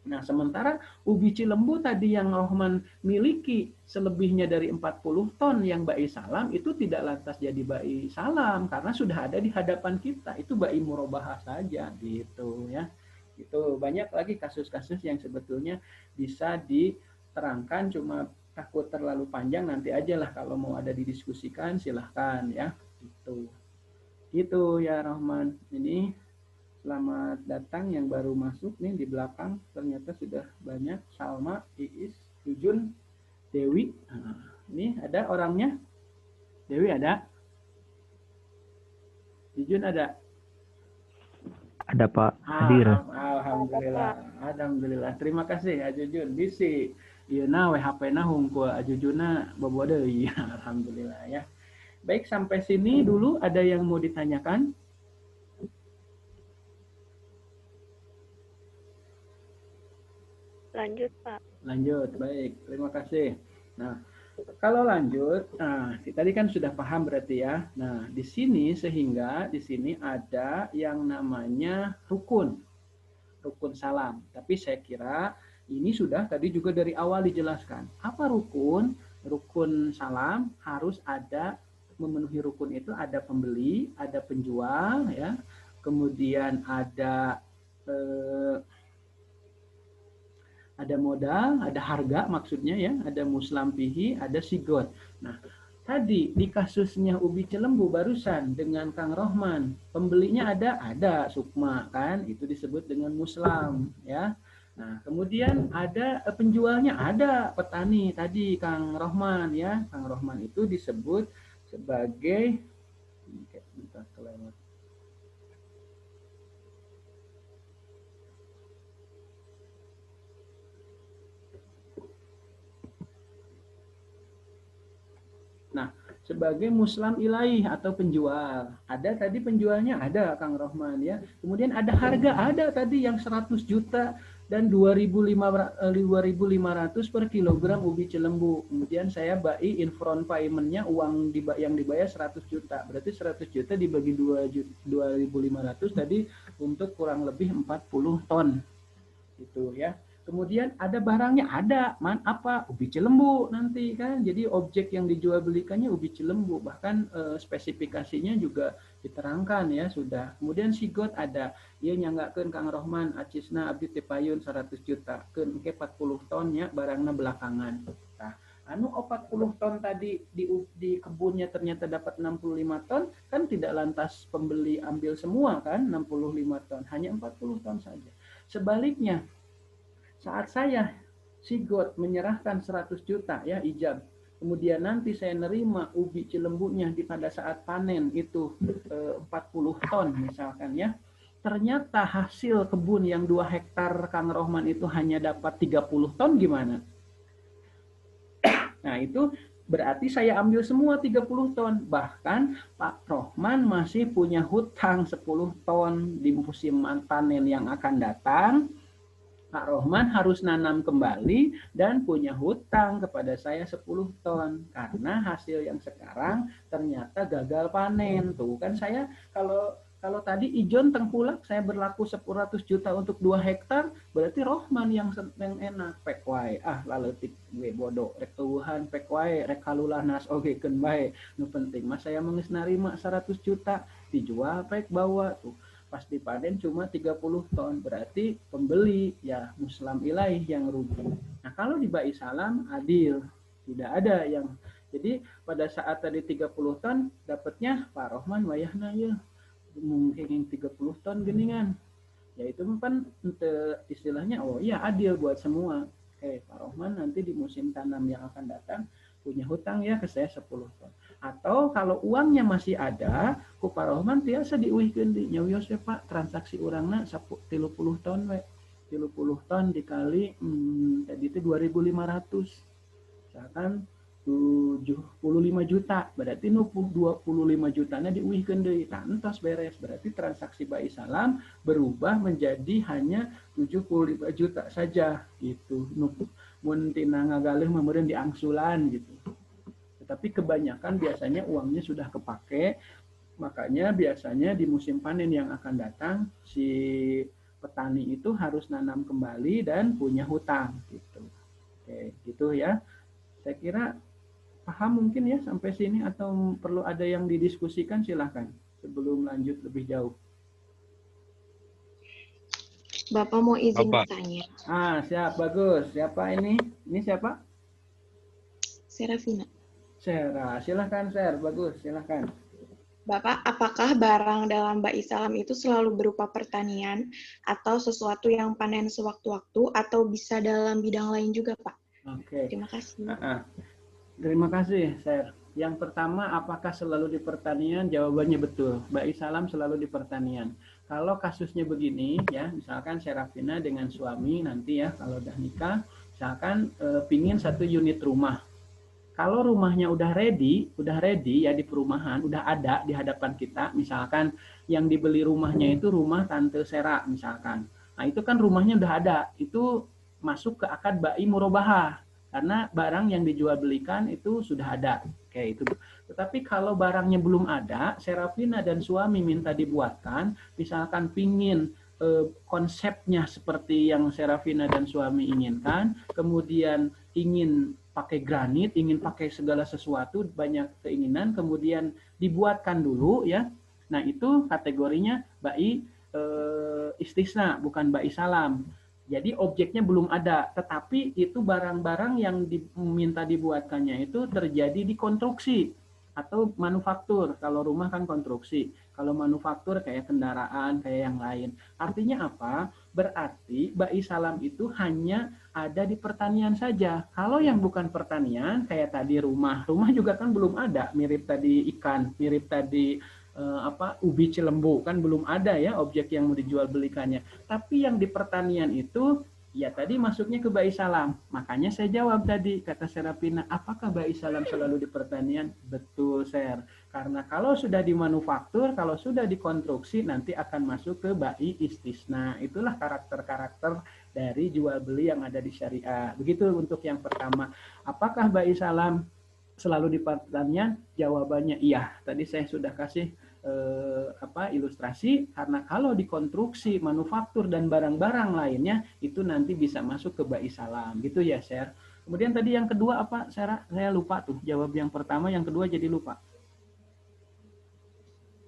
Nah, sementara ubi Cilembu tadi yang Rohman miliki selebihnya dari 40 ton yang ba'i salam itu tidak lantas jadi ba'i salam karena sudah ada di hadapan kita. Itu ba'i murabahah saja gitu ya. Itu banyak lagi kasus-kasus yang sebetulnya bisa diterangkan, cuma takut terlalu panjang, nanti aja lah kalau mau ada didiskusikan silahkan ya. Gitu ya Rohman. Ini selamat datang yang baru masuk nih di belakang, ternyata sudah banyak. Salma, Iis, Jujun, Dewi. Nah, ini ada orangnya. Dewi ada? Jujun ada? Ada Pak, hadir. Alhamdulillah. Alhamdulillah. Terima kasih ya Jujun. Bisi. Iya na WHP na hungkul Jujuna bawa deui. Alhamdulillah ya. Baik, sampai sini dulu ada yang mau ditanyakan? Lanjut, Pak. Lanjut, baik. Terima kasih. Nah, kalau lanjut, tadi kan sudah paham berarti ya. Nah, di sini sehingga di sini ada yang namanya rukun. Rukun salam. Tapi saya kira ini sudah tadi juga dari awal dijelaskan. Apa rukun? Rukun salam harus ada, memenuhi rukun itu ada pembeli, ada penjual ya. Kemudian ada modal, ada harga maksudnya ya, ada muslampihi, ada sigot. Nah, tadi di kasusnya ubi Cilembu barusan dengan Kang Rohman, pembelinya ada Sukma kan, itu disebut dengan muslam ya. Nah, kemudian ada penjualnya, ada petani tadi Kang Rohman ya. Kang Rohman itu disebut sebagai sebagai muslam ilaih atau penjual. Ada tadi penjualnya ada Kang Rohman ya. Kemudian ada harga ada tadi yang 100 juta dan 2.500 per kilogram ubi cilembu. Kemudian saya bai in front payment-nya uang yang dibayar 100 juta. Berarti 100 juta dibagi 2.500 tadi untuk kurang lebih 40 ton. Itu ya. Kemudian ada barangnya ada, apa? Ubi cilembu nanti kan. Jadi objek yang dijual belikannya ubi cilembu, bahkan spesifikasinya juga diterangkan ya sudah. Kemudian sigot ada, ia nyanggakeun Kang Rohman acisna abdi teu payun 100 juta, keun engke 40 ton ya barangna belakangan. Nah, anu 40 ton tadi di kebunnya ternyata dapat 65 ton, kan tidak lantas pembeli ambil semua kan 65 ton, hanya 40 ton saja. Sebaliknya, saat saya sigot menyerahkan 100 juta ya ijab, kemudian nanti saya nerima ubi cilembunya pada saat panen itu 40 ton misalkan ya, ternyata hasil kebun yang 2 hektar Kang Rohman itu hanya dapat 30 ton gimana? Nah itu berarti saya ambil semua 30 ton, bahkan Pak Rohman masih punya hutang 10 ton di musim panen yang akan datang. Pak Rohman harus nanam kembali dan punya hutang kepada saya 10 ton karena hasil yang sekarang ternyata gagal panen. Tuh kan saya kalau tadi ijon tengkulak saya berlaku 100 juta untuk 2 hektar, berarti Rohman yang enak pek wae laletik gue bodoh rek tuhan pek wae rek kalulah nas ogekeun bae. Nu penting mas saya geus narima 100 juta dijual pek bawa tuh. Pas dipanen cuma 30 ton, berarti pembeli ya muslam ilaih yang rugi. Nah kalau di bai salam adil, tidak ada yang, jadi pada saat tadi 30 ton dapatnya Pak Rohman wayahna ya mungkin 30 ton geningan, ya itu kan istilahnya oh iya adil buat semua. Pak Rohman nanti di musim tanam yang akan datang punya hutang ya ke saya 10 ton. Atau kalau uangnya masih ada, ku Pak Rohman tiasa diuihkeun di nyawios ya Pak, transaksi urangna 30 ton we. 30 ton dikali tadi itu 2.500. Misalkan 75 juta, berarti nu 25 jutanya diuihkeun deui. Tah entos beres, berarti transaksi bai salam berubah menjadi hanya 75 juta saja gitu. Mun tina ngagalih meureun diangsulan gitu. Tapi kebanyakan biasanya uangnya sudah kepake, makanya biasanya di musim panen yang akan datang si petani itu harus nanam kembali dan punya hutang gitu. Oke, gitu ya. Saya kira paham mungkin ya sampai sini atau perlu ada yang didiskusikan silahkan sebelum lanjut lebih jauh. Bapak mau izin Bapak. bertanya. Siap, bagus. Siapa ini? Ini siapa? Serafina. Sera, silahkan Ser, bagus, silahkan. Bapak, apakah barang dalam bai salam itu selalu berupa pertanian atau sesuatu yang panen sewaktu-waktu atau bisa dalam bidang lain juga, Pak? Oke. Terima kasih. Terima kasih, Ser. Yang pertama, apakah selalu di pertanian? Jawabannya betul. Bai salam selalu di pertanian. Kalau kasusnya begini, ya, misalkan Serafina dengan suami nanti ya, kalau udah nikah, misalkan pingin 1 unit rumah. Kalau rumahnya udah ready ya di perumahan, udah ada di hadapan kita, misalkan yang dibeli rumahnya itu rumah Tante Sera misalkan. Nah itu kan rumahnya udah ada, itu masuk ke akad bai murobahah karena barang yang dijual belikan itu sudah ada. Oke itu. Tetapi kalau barangnya belum ada, Serafina dan suami minta dibuatkan, misalkan pingin konsepnya seperti yang Serafina dan suami inginkan, kemudian ingin pakai granit, ingin pakai segala sesuatu, banyak keinginan, kemudian dibuatkan dulu ya. Nah itu kategorinya bai istisna, bukan bai salam. Jadi objeknya belum ada, tetapi itu barang-barang yang diminta dibuatkannya itu terjadi di konstruksi atau manufaktur. Kalau rumah kan konstruksi, kalau manufaktur kayak kendaraan, kayak yang lain. Artinya apa? Berarti bai salam itu hanya ada di pertanian saja. Kalau yang bukan pertanian, kayak tadi rumah juga kan belum ada. Mirip tadi ikan, mirip tadi ubi cilembu kan belum ada ya objek yang mau dijual belikannya. Tapi yang di pertanian itu Ya tadi masuknya ke Ba'i Salam. Makanya saya jawab tadi, kata Serapina, apakah Ba'i Salam selalu di pertanian? Betul, Ser. Karena kalau sudah di manufaktur, kalau sudah dikonstruksi, nanti akan masuk ke Ba'i Istisna. Itulah karakter-karakter dari jual beli yang ada di syariah. Begitu untuk yang pertama. Apakah Ba'i Salam selalu di pertanian? Jawabannya iya. Tadi saya sudah kasih ilustrasi, karena kalau dikonstruksi, manufaktur dan barang-barang lainnya itu nanti bisa masuk ke Ba'i Salam gitu ya, Sher. Kemudian tadi yang kedua apa, Sarah? Saya lupa tuh jawab yang pertama, yang kedua jadi lupa.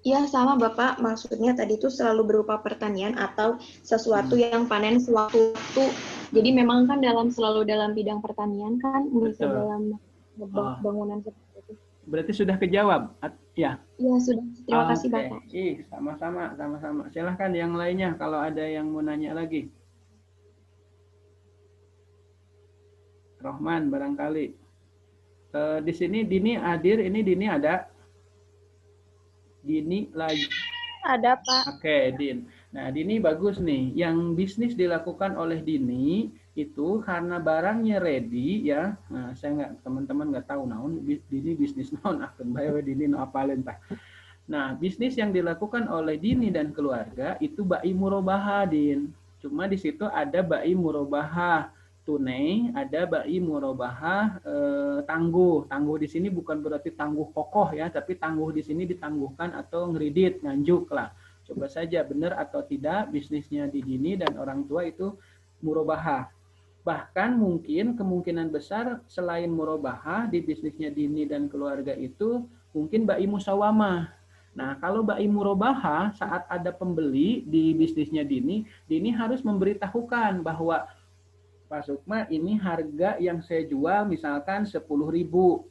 Ya, sama Bapak. Maksudnya tadi itu selalu berupa pertanian atau sesuatu yang panen sewaktu-waktu. Jadi memang kan selalu dalam bidang pertanian kan, bisa dalam bangunan seperti itu. Berarti sudah kejawab? Ya. Iya, sudah. Terima kasih, Bapak. Sama-sama. Silahkan yang lainnya kalau ada yang mau nanya lagi. Rohman barangkali. Di sini Dini hadir, ini Dini ada? Dini lagi. Ada, Pak. Oke, Din. Nah, Dini bagus nih. Yang bisnis dilakukan oleh Dini itu karena barangnya ready ya. Nah, saya teman-teman nggak tahu naon Dini bisnis naon akan bae Dini no apalin tah. Nah, bisnis yang dilakukan oleh Dini dan keluarga itu Ba'i Murobahah, Din. Cuma di situ ada Ba'i Murobahah tunai, ada Ba'i Murobahah tangguh. Tangguh di sini bukan berarti tangguh kokoh ya, tapi tangguh di sini ditangguhkan atau ngeridit, nganjuk lah. Coba saja benar atau tidak bisnisnya di Dini dan orang tua itu Murobahah. Bahkan mungkin kemungkinan besar selain Murobahah di bisnisnya Dini dan keluarga itu mungkin Ba'i Musawamah. Nah, kalau Ba'i Murobahah saat ada pembeli di bisnisnya Dini, Dini harus memberitahukan bahwa Pak Sukma, ini harga yang saya jual misalkan 10.000.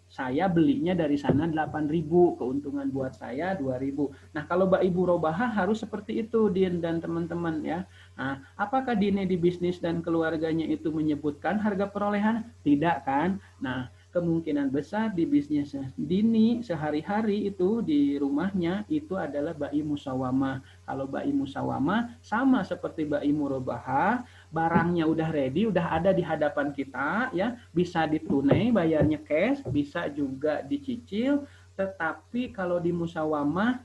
Saya belinya dari sana 8.000. Keuntungan buat saya 2.000. Nah, kalau Ba'i Murobahah harus seperti itu, Din dan teman-teman ya. Nah, apakah Dini di bisnis dan keluarganya itu menyebutkan harga perolehan? Tidak kan? Nah, kemungkinan besar di bisnis Dini sehari-hari itu di rumahnya itu adalah Ba'i Musawamah. Kalau Ba'i Musawamah sama seperti Ba'i Murobahah, barangnya udah ready, udah ada di hadapan kita ya, bisa ditunai bayarnya cash, bisa juga dicicil, tetapi kalau di musawamah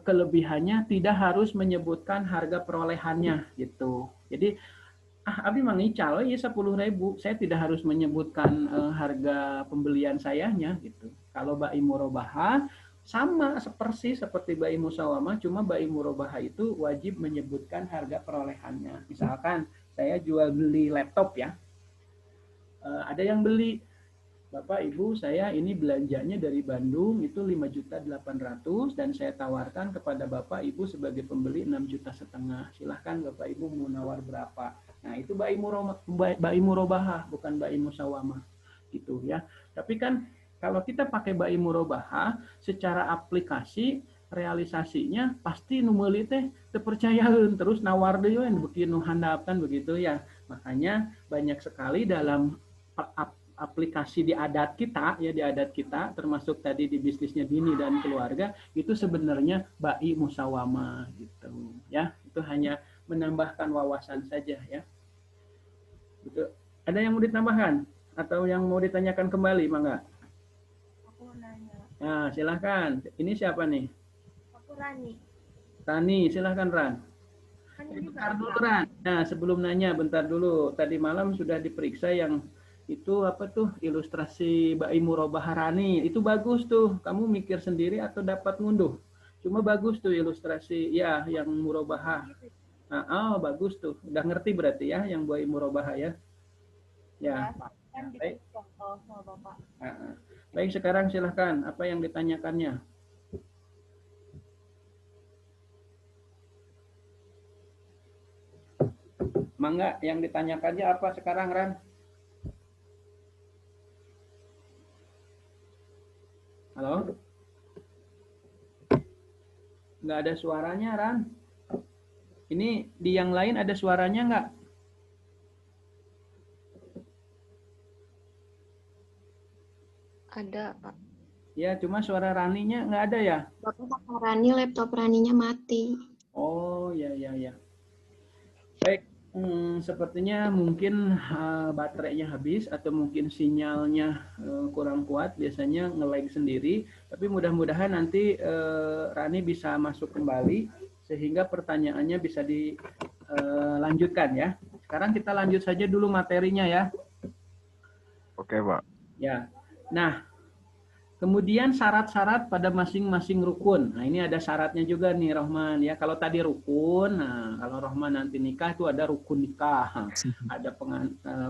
kelebihannya tidak harus menyebutkan harga perolehannya gitu. Jadi abi mangical ya 10.000, saya tidak harus menyebutkan harga pembelian sayanya gitu. Kalau Ba'i Murobahah sama persis seperti Ba'i Musawamah, cuma Ba'i Murobahah itu wajib menyebutkan harga perolehannya. Misalkan saya jual beli laptop ya, ada yang beli, Bapak Ibu saya ini belanjanya dari Bandung itu 5.800.000 dan saya tawarkan kepada Bapak Ibu sebagai pembeli 6,5 juta. Silahkan Bapak Ibu mau nawar berapa. Nah itu Ba'i Murobahah bukan Ba'i Musawamah gitu ya. Tapi kan kalau kita pakai Ba'i Murobahah secara aplikasi realisasinya pasti nu meuli teh terpercayaeun terus nawar deui beginu handapkan begitu ya. Makanya banyak sekali dalam aplikasi di adat kita ya, di adat kita termasuk tadi di bisnisnya Dini dan keluarga itu sebenarnya Ba'i Musawamah gitu ya. Itu hanya menambahkan wawasan saja ya. Gitu. Ada yang mau ditambahkan atau yang mau ditanyakan kembali, Mangga? Aku nanya. Nah, silahkan. Ini siapa nih? Aku Rani. Rani, silahkan Ran. Bentar dulu Ran. Nah, sebelum nanya, bentar dulu. Tadi malam sudah diperiksa yang itu apa tuh ilustrasi Ba'i Murobahah Rani. Itu bagus tuh. Kamu mikir sendiri atau dapat ngunduh? Cuma bagus tuh ilustrasi ya yang Murobahah. Nah, bagus tuh. Udah ngerti berarti ya yang Ba'i Murobahah ya. Ya. Kan Baik. contoh sama Bapak. Baik, sekarang silahkan. Apa yang ditanyakannya? Mangga, yang ditanyakannya apa sekarang, Ran? Halo? Nggak ada suaranya, Ran. Ini di yang lain ada suaranya nggak? Ada, Pak. Ya, cuma suara Raninya nggak ada ya? Bapak Rani, laptop Raninya mati. Oh, ya. Baik, Sepertinya mungkin baterainya habis atau mungkin sinyalnya kurang kuat, biasanya nge-lag sendiri. Tapi mudah-mudahan nanti Rani bisa masuk kembali sehingga pertanyaannya bisa dilanjutkan ya. Sekarang kita lanjut saja dulu materinya ya. Oke, Pak. Ya. Nah, kemudian syarat-syarat pada masing-masing rukun. Nah, ini ada syaratnya juga nih, Rohman. Ya, kalau tadi rukun, nah kalau Rohman nanti nikah itu ada rukun nikah. Ada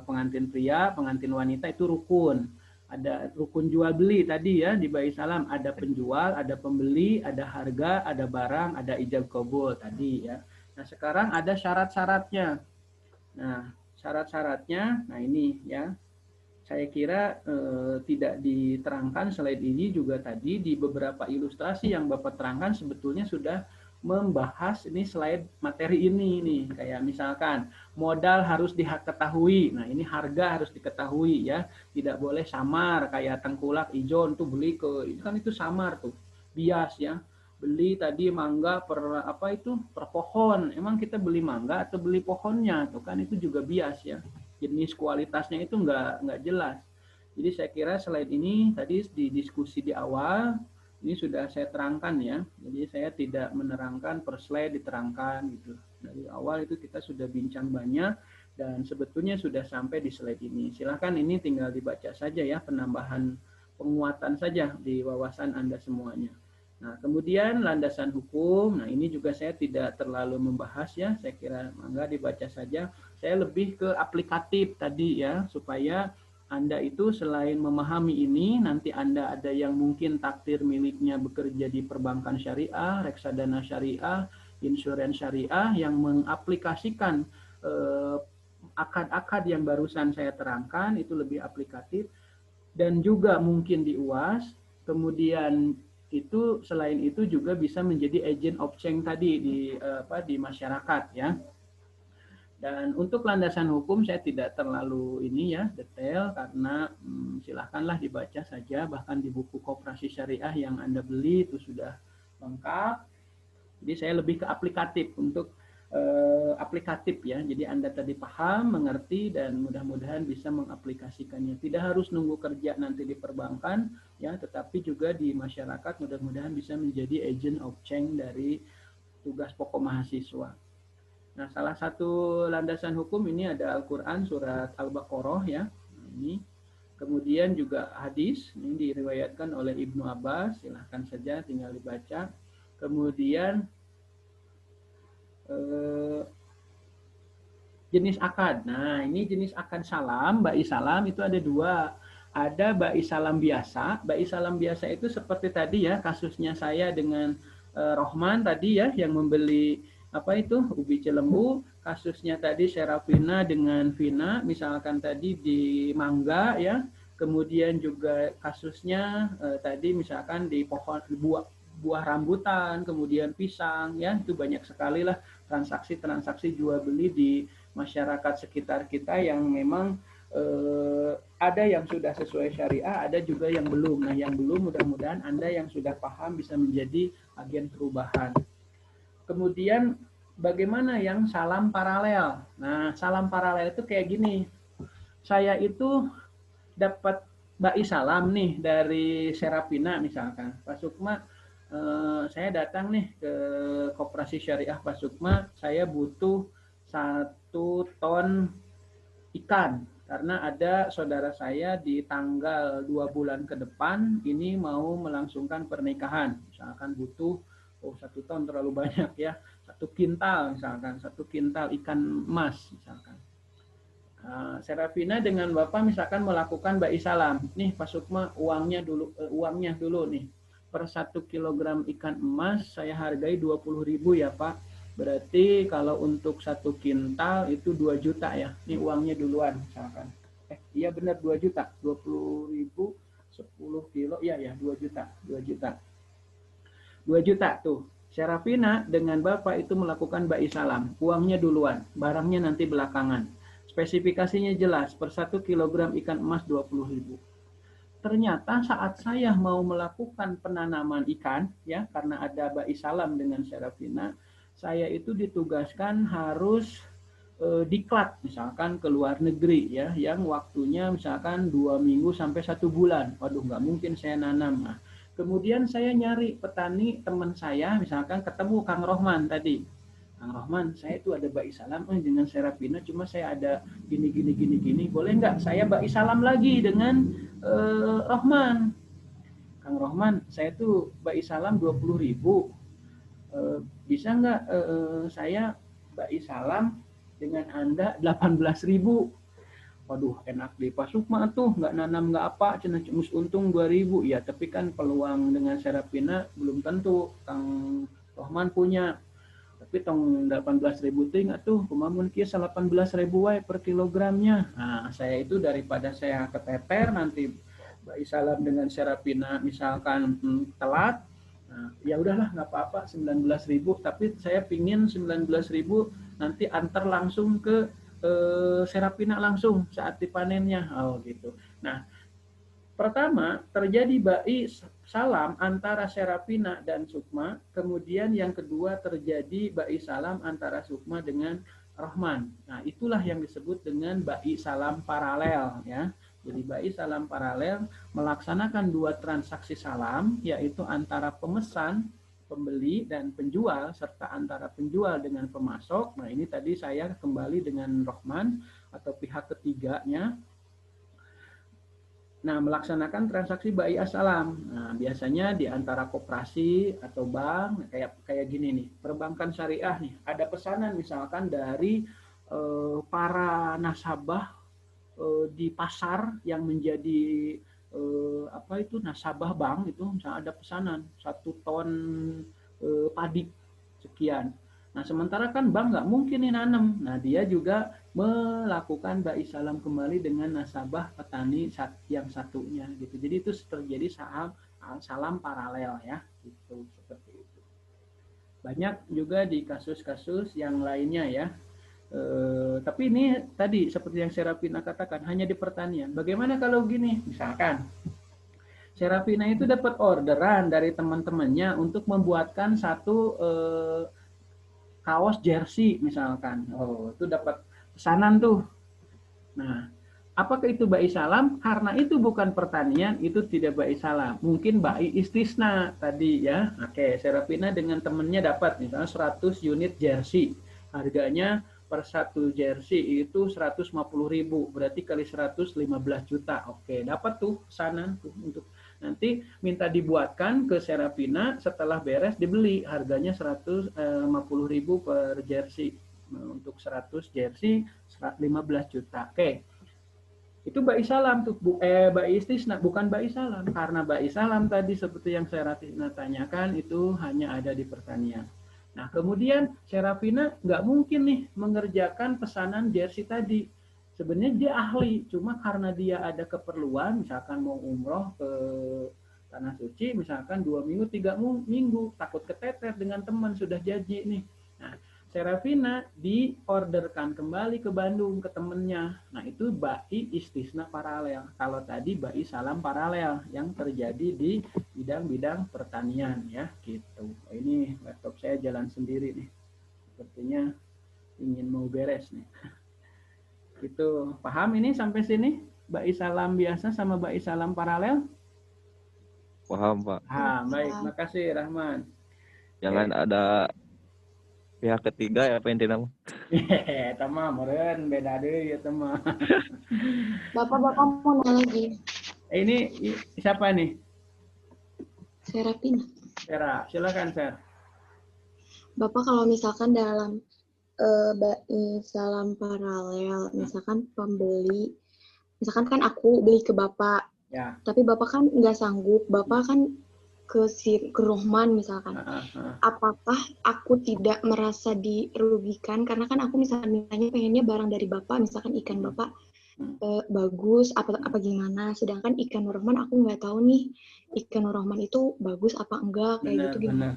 pengantin pria, pengantin wanita itu rukun. Ada rukun jual beli tadi ya di Bayi Salam. Ada penjual, ada pembeli, ada harga, ada barang, ada ijab kabul tadi ya. Nah, sekarang ada syarat-syaratnya. Nah, syarat-syaratnya, nah ini ya. Saya kira tidak diterangkan slide ini juga tadi di beberapa ilustrasi yang Bapak terangkan sebetulnya sudah membahas ini slide materi ini nih. Kayak misalkan modal harus diketahui. Nah, ini harga harus diketahui ya. Tidak boleh samar kayak tengkulak ijon tuh beli ke kan itu samar tuh. Bias ya. Beli tadi mangga per apa itu? Per pohon. Emang kita beli mangga atau beli pohonnya? Tuh kan itu juga bias ya. Jenis kualitasnya itu nggak jelas. Jadi saya kira slide ini tadi di diskusi di awal ini sudah saya terangkan ya. Jadi saya tidak menerangkan per slide diterangkan gitu. Dari awal itu kita sudah bincang banyak dan sebetulnya sudah sampai di slide ini. Silahkan ini tinggal dibaca saja ya, penambahan penguatan saja di wawasan Anda semuanya. Nah, kemudian landasan hukum. Nah, ini juga saya tidak terlalu membahas ya. Saya kira mangga dibaca saja. Saya lebih ke aplikatif tadi ya, supaya Anda itu selain memahami ini, nanti Anda ada yang mungkin takdir miliknya bekerja di perbankan syariah, reksadana syariah, insurans syariah, yang mengaplikasikan akad-akad yang barusan saya terangkan, itu lebih aplikatif. Dan juga mungkin di UAS, kemudian itu selain itu juga bisa menjadi agent of change tadi di masyarakat ya. Dan untuk landasan hukum saya tidak terlalu ini ya detail karena silahkanlah dibaca saja, bahkan di buku Koperasi Syariah yang Anda beli itu sudah lengkap. Jadi saya lebih ke aplikatif untuk aplikatif ya. Jadi Anda tadi paham, mengerti dan mudah-mudahan bisa mengaplikasikannya. Tidak harus nunggu kerja nanti di perbankan ya, tetapi juga di masyarakat mudah-mudahan bisa menjadi agent of change dari tugas pokok mahasiswa. Nah, salah satu landasan hukum ini ada Al-Qur'an surat Al-Baqarah ya. Ini kemudian juga hadis ini diriwayatkan oleh Ibnu Abbas, silahkan saja tinggal dibaca. Kemudian jenis akad. Nah, ini jenis akad salam, ba'i salam itu ada dua. Ada ba'i salam biasa. Ba'i salam biasa itu seperti tadi ya, kasusnya saya dengan Rohman tadi ya, yang membeli apa itu ubi cilembu. Kasusnya tadi Serafina dengan Vina, misalkan tadi di mangga ya. Kemudian juga kasusnya tadi misalkan di pohon buah rambutan, kemudian pisang ya, itu banyak sekali lah transaksi-transaksi jual beli di masyarakat sekitar kita yang memang ada yang sudah sesuai syariah, ada juga yang belum. Nah, yang belum mudah-mudahan Anda yang sudah paham bisa menjadi agen perubahan. Kemudian bagaimana yang salam paralel? Nah, salam paralel itu kayak gini. Saya itu dapat ba'i salam nih dari Serafina misalkan. Pak Sukma, saya datang nih ke Koperasi Syariah Pak Sukma, saya butuh 1 ton ikan karena ada saudara saya di tanggal 2 bulan ke depan ini mau melangsungkan pernikahan. Misalkan butuh 1 ton terlalu banyak ya, 1 kintal misalkan, 1 kintal ikan emas misalkan. Serafina dengan Bapak misalkan melakukan ba'i salam. Nih Pak Sukma uangnya dulu nih. Per 1 kilogram ikan emas saya hargai 20.000 ya Pak. Berarti kalau untuk 1 kintal itu 2 juta ya. Ini uangnya duluan misalkan. Iya benar 2 juta. 20.000 10 kilo ya 2 juta. 2 juta. 2 juta tuh. Serafina dengan Bapak itu melakukan ba'i salam. Uangnya duluan, barangnya nanti belakangan. Spesifikasinya jelas, per 1 kilogram ikan emas 20.000. Ternyata saat saya mau melakukan penanaman ikan, ya karena ada ba'i salam dengan Serafina, saya itu ditugaskan harus diklat misalkan ke luar negeri ya, yang waktunya misalkan 2 minggu sampai 1 bulan. Waduh, nggak mungkin saya nanam. Nah, kemudian saya nyari petani teman saya, misalkan ketemu Kang Rohman tadi. Kang Rohman, saya itu ada ba'i salam dengan Serapina, cuma saya ada gini, boleh nggak saya ba'i salam lagi dengan Rohman? Kang Rohman, saya tuh ba'i salam 20.000, bisa nggak saya ba'i salam dengan Anda 18.000? Waduh, enak di Pak Sukma tuh, nggak nanam nggak apa, cina cumus untung 2.000. Ya, tapi kan peluang dengan Serapina belum tentu Kang Rohman punya. Tapi tong 18.000 ting tuh, kumamun kia 18.000 wae per kilogramnya. Nah, saya itu daripada saya keteter nanti ba'i salam dengan Serapina misalkan telat, nah, ya udahlah nggak apa-apa 19.000, tapi saya pingin 19.000 nanti antar langsung ke Serapina langsung saat dipanennya. Oh gitu. Nah, pertama terjadi ba'i salam antara Serapina dan Sukma, kemudian yang kedua terjadi ba'i salam antara Sukma dengan Rohman. Nah, itulah yang disebut dengan ba'i salam paralel ya. Jadi ba'i salam paralel melaksanakan 2 transaksi salam, yaitu antara pemesan, pembeli, dan penjual, serta antara penjual dengan pemasok. Nah, ini tadi saya kembali dengan Rohman atau pihak ketiganya. Nah, melaksanakan transaksi ba'i salam. Nah, biasanya di antara koperasi atau bank, kayak gini nih, perbankan syariah nih, ada pesanan misalkan dari para nasabah di pasar yang menjadi nasabah bank itu, misalnya ada pesanan 1 ton padi sekian. Nah, sementara kan bank nggak mungkin nih nanam. Nah, dia juga melakukan ba'i salam kembali dengan nasabah petani yang satunya gitu. Jadi itu terjadi salam paralel ya, gitu, seperti itu. Banyak juga di kasus-kasus yang lainnya ya. Tapi ini tadi seperti yang Serapina katakan hanya di pertanian. Bagaimana kalau gini, misalkan Serapina itu dapat orderan dari teman-temannya untuk membuatkan satu kaos jersey misalkan. Oh, itu dapat pesanan tuh. Nah, apakah itu ba'i salam? Karena itu bukan pertanian, itu tidak ba'i salam. Mungkin ba'i istisna tadi ya. Oke, Serapina dengan temannya dapat misalnya 100 unit jersey. Harganya per 1 jersey itu 150.000, berarti kali 100 15 juta. Oke, dapat tuh pesanan tuh untuk nanti minta dibuatkan ke Serapina, setelah beres dibeli, harganya 150.000 per jersey. Untuk 100 jersey 15 juta. Oke. Itu ba'i salam tuh, ba'i istisna, bukan ba'i salam, karena ba'i salam tadi seperti yang Serapina tanyakan itu hanya ada di pertanian. Nah, kemudian Serapina nggak mungkin nih mengerjakan pesanan jersey tadi. Sebenarnya dia ahli, cuma karena dia ada keperluan, misalkan mau umroh ke Tanah Suci, misalkan 2 minggu, 3 minggu, takut keteter dengan teman, sudah janji nih. Nah, Serapina diorderkan kembali ke Bandung ke temennya. Nah, itu ba'i istisna paralel. Kalau tadi ba'i salam paralel yang terjadi di bidang-bidang pertanian ya, gitu. Ini laptop saya jalan sendiri nih. Sepertinya ingin mau beres nih. Gitu. Paham ini sampai sini? Ba'i salam biasa sama ba'i salam paralel? Paham, Pak. Baik, makasih Rahman. Jangan ada pihak ketiga ya, pengen dinam. Tama, meren beda deh ya teman. Bapak mau nanya lagi. Ini siapa nih? Serapina. Sera, silakan Ser. Bapak kalau misalkan dalam ba'i salam paralel, misalkan pembeli, misalkan kan aku beli ke Bapak, Ya. tapi Bapak kan nggak sanggup, Bapak kan ke Rohman misalkan. Apakah aku tidak merasa dirugikan karena kan aku misalkan mintanya pengennya barang dari Bapak, misalkan ikan Bapak bagus apa gimana, sedangkan ikan Rohman aku nggak tahu nih ikan Rohman itu bagus apa enggak, kayak gitu gimana?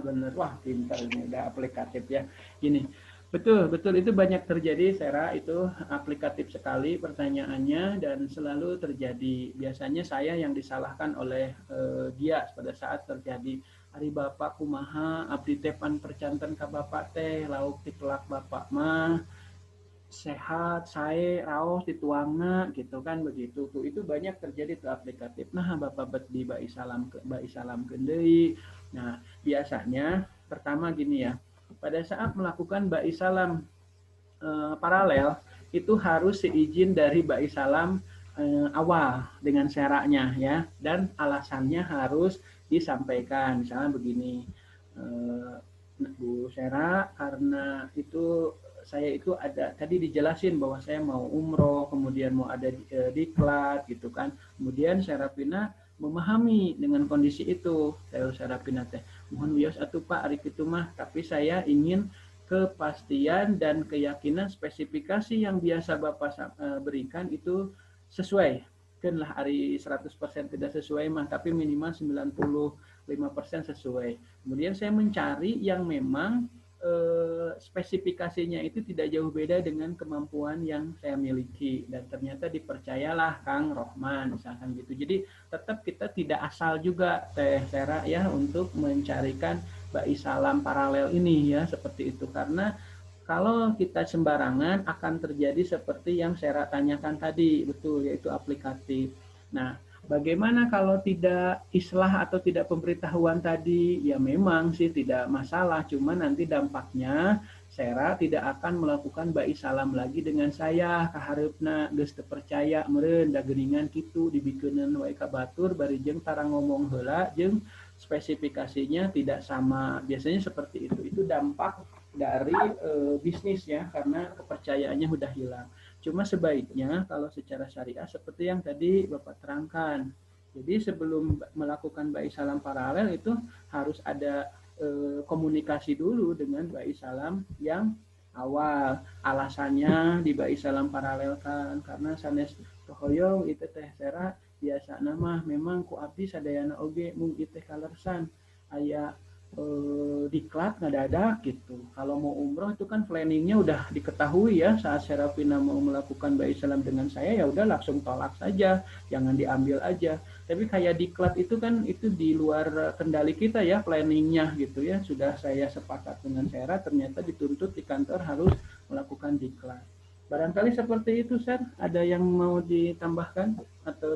Benar. Wah, pintar ini, udah aplikatif ya. Gini, betul itu banyak terjadi, Sera, itu aplikatif sekali pertanyaannya dan selalu terjadi. Biasanya saya yang disalahkan oleh dia pada saat terjadi hari Bapak kumaha abdi tepan percanten ka Bapak teh lauk dikelak Bapak mah sehat, sae, raos, dituangna gitu kan begitu tuh. Itu banyak terjadi tuh aplikatif. Nah, Bapak di Ba'i Salam Kendei. Nah, biasanya pertama gini ya. Pada saat melakukan Ba'i Salam paralel itu harus seizin dari Ba'i Salam awal dengan seraknya ya, dan alasannya harus disampaikan. Misalnya begini, Bu Sera, karena itu saya itu ada tadi dijelasin bahwa saya mau umroh, kemudian mau ada diklat gitu kan. Kemudian Serapina memahami dengan kondisi itu. Serapina teh, mohon wios atuh Pak ari kitu mah, tapi saya ingin kepastian dan keyakinan spesifikasi yang biasa Bapak berikan itu sesuai. Kan lah hari 100% tidak sesuai mah, tapi minimal 95% sesuai. Kemudian saya mencari yang memang spesifikasinya itu tidak jauh beda dengan kemampuan yang saya miliki, dan ternyata dipercayalah Kang Rohman misalkan gitu. Jadi tetap kita tidak asal juga Teh Sera ya untuk mencarikan Ba'i Salam paralel ini ya, seperti itu. Karena kalau kita sembarangan akan terjadi seperti yang Sera tanyakan tadi, betul, yaitu aplikatif. Nah, bagaimana kalau tidak islah atau tidak pemberitahuan tadi? Ya memang sih tidak masalah, cuma nanti dampaknya Sera tidak akan melakukan Ba'i Salam lagi dengan saya. Kaharepna geus teu percaya meureun da geuningan kitu dibikeuneun wae ka batur bari jeung tara ngomong heula jeung spesifikasinya tidak sama. Biasanya seperti itu. Itu dampak dari bisnis ya, karena kepercayaannya udah hilang. Cuma sebaiknya kalau secara syariah seperti yang tadi Bapak terangkan. Jadi sebelum melakukan Ba'i Salam paralel itu harus ada komunikasi dulu dengan Ba'i Salam yang awal. Alasannya di Ba'i Salam paralel kan karena sanes tohoyong itu Teh Sera biasa nama memang ku abdi sadayana oge mung iteh kalersan aya diklat ngadadak gitu. Kalau mau umroh itu kan planningnya udah diketahui ya, saat Serapina mau melakukan Ba'i Salam dengan saya ya udah langsung tolak saja, jangan diambil aja. Tapi kayak diklat itu kan itu di luar kendali kita ya planningnya gitu ya. Sudah saya sepakat dengan Sera, ternyata dituntut di kantor harus melakukan diklat. Barangkali seperti itu, Ser. Ada yang mau ditambahkan atau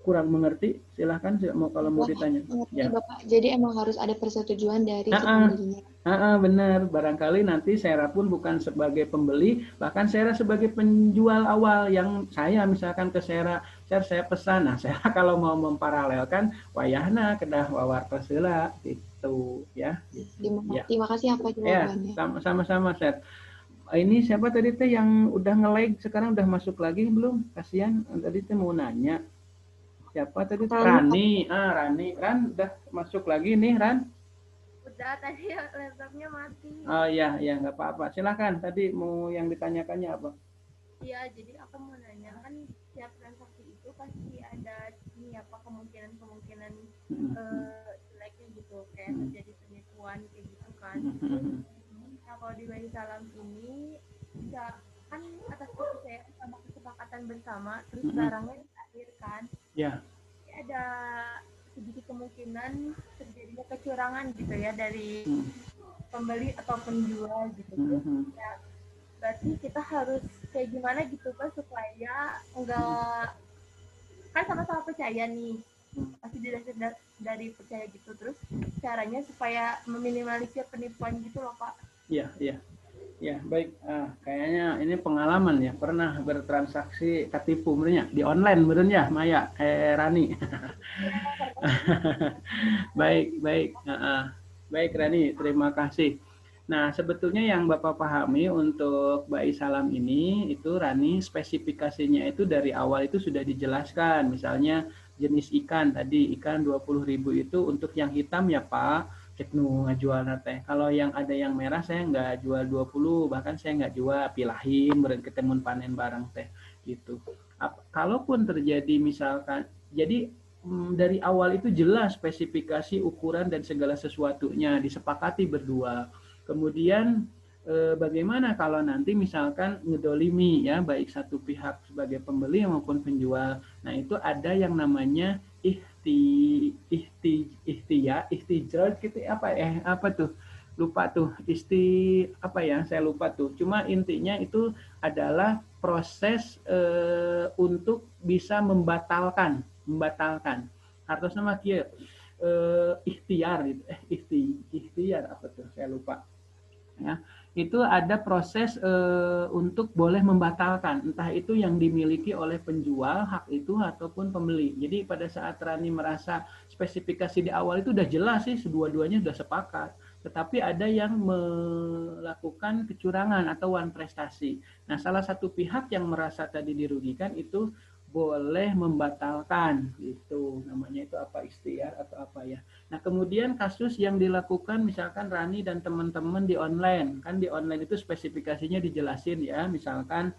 kurang mengerti? Silahkan mau kalau mau ditanya. Ya. Bapak. Jadi emang harus ada persetujuan dari si pembelinya. Benar. Barangkali nanti Sera pun bukan sebagai pembeli, bahkan Sera sebagai penjual awal yang saya misalkan ke Sera, saya pesan. Nah, Sera kalau mau memparalelkan wayahna kedah wawartos heula gitu ya. Terima kasih apa jawabannya. Ya, sama-sama Ser. Ini siapa tadi teh yang udah nge-lag sekarang udah masuk lagi belum? Kasihan tadi teh mau nanya. Siapa tadi? Rani. Rani. Ran udah masuk lagi nih, Ran. Udah, tadi laptopnya mati. Oh iya, nggak apa-apa. Silakan. Tadi mau yang ditanyakannya apa? Iya, jadi aku mau nanya, kan setiap transaksi itu pasti ada ini apa kemungkinan jeleknya gitu, kayak terjadi penipuan kayak gitu kan. Nah, kalau di Ba'i Salam ini bisa kan atas kepercayaan sama kesepakatan bersama, terus barangnya diakhirkan. Ya. Ada sedikit kemungkinan terjadinya kecurangan gitu ya dari pembeli atau penjual gitu. Ya, berarti kita harus kayak gimana gitu Pak supaya enggak, kan sama-sama percaya nih, pasti didasar dari percaya gitu, terus caranya supaya meminimalisir penipuan gitu loh Pak. Iya, baik. Kayaknya ini pengalaman ya, pernah bertransaksi ketipu merenya di online merenya Maya, Rani. Baik. Baik Rani, terima kasih. Nah, sebetulnya yang Bapak pahami untuk Ba'i Salam ini itu Rani spesifikasinya itu dari awal itu sudah dijelaskan. Misalnya jenis ikan tadi, ikan 20.000 itu untuk yang hitam ya Pak. Cek nu ngajual teh. Kalau yang ada yang merah saya nggak jual 20, bahkan saya nggak jual, pilahin meureun ketemu panen barang teh gitu. Kalaupun terjadi misalkan, jadi dari awal itu jelas spesifikasi ukuran dan segala sesuatunya disepakati berdua. Kemudian bagaimana kalau nanti misalkan ngedolimi ya, baik satu pihak sebagai pembeli maupun penjual. Nah itu ada yang namanya ihtijaj gitu apa tuh lupa tuh apa ya, saya lupa tuh. Cuma intinya itu adalah proses untuk bisa membatalkan. Harusnya mah kieu ikhtiar gitu. Ikhtiar apa tuh? Saya lupa. Ya, itu ada proses untuk boleh membatalkan, entah itu yang dimiliki oleh penjual hak itu ataupun pembeli. Jadi pada saat Rani merasa spesifikasi di awal itu udah jelas sih, dua-duanya udah sepakat, tetapi ada yang melakukan kecurangan atau wan prestasi. Nah, salah satu pihak yang merasa tadi dirugikan itu boleh membatalkan, itu namanya itu apa, ikhtiar atau apa ya. Nah, kemudian kasus yang dilakukan misalkan Rani dan teman-teman di online, kan di online itu spesifikasinya dijelasin ya, misalkan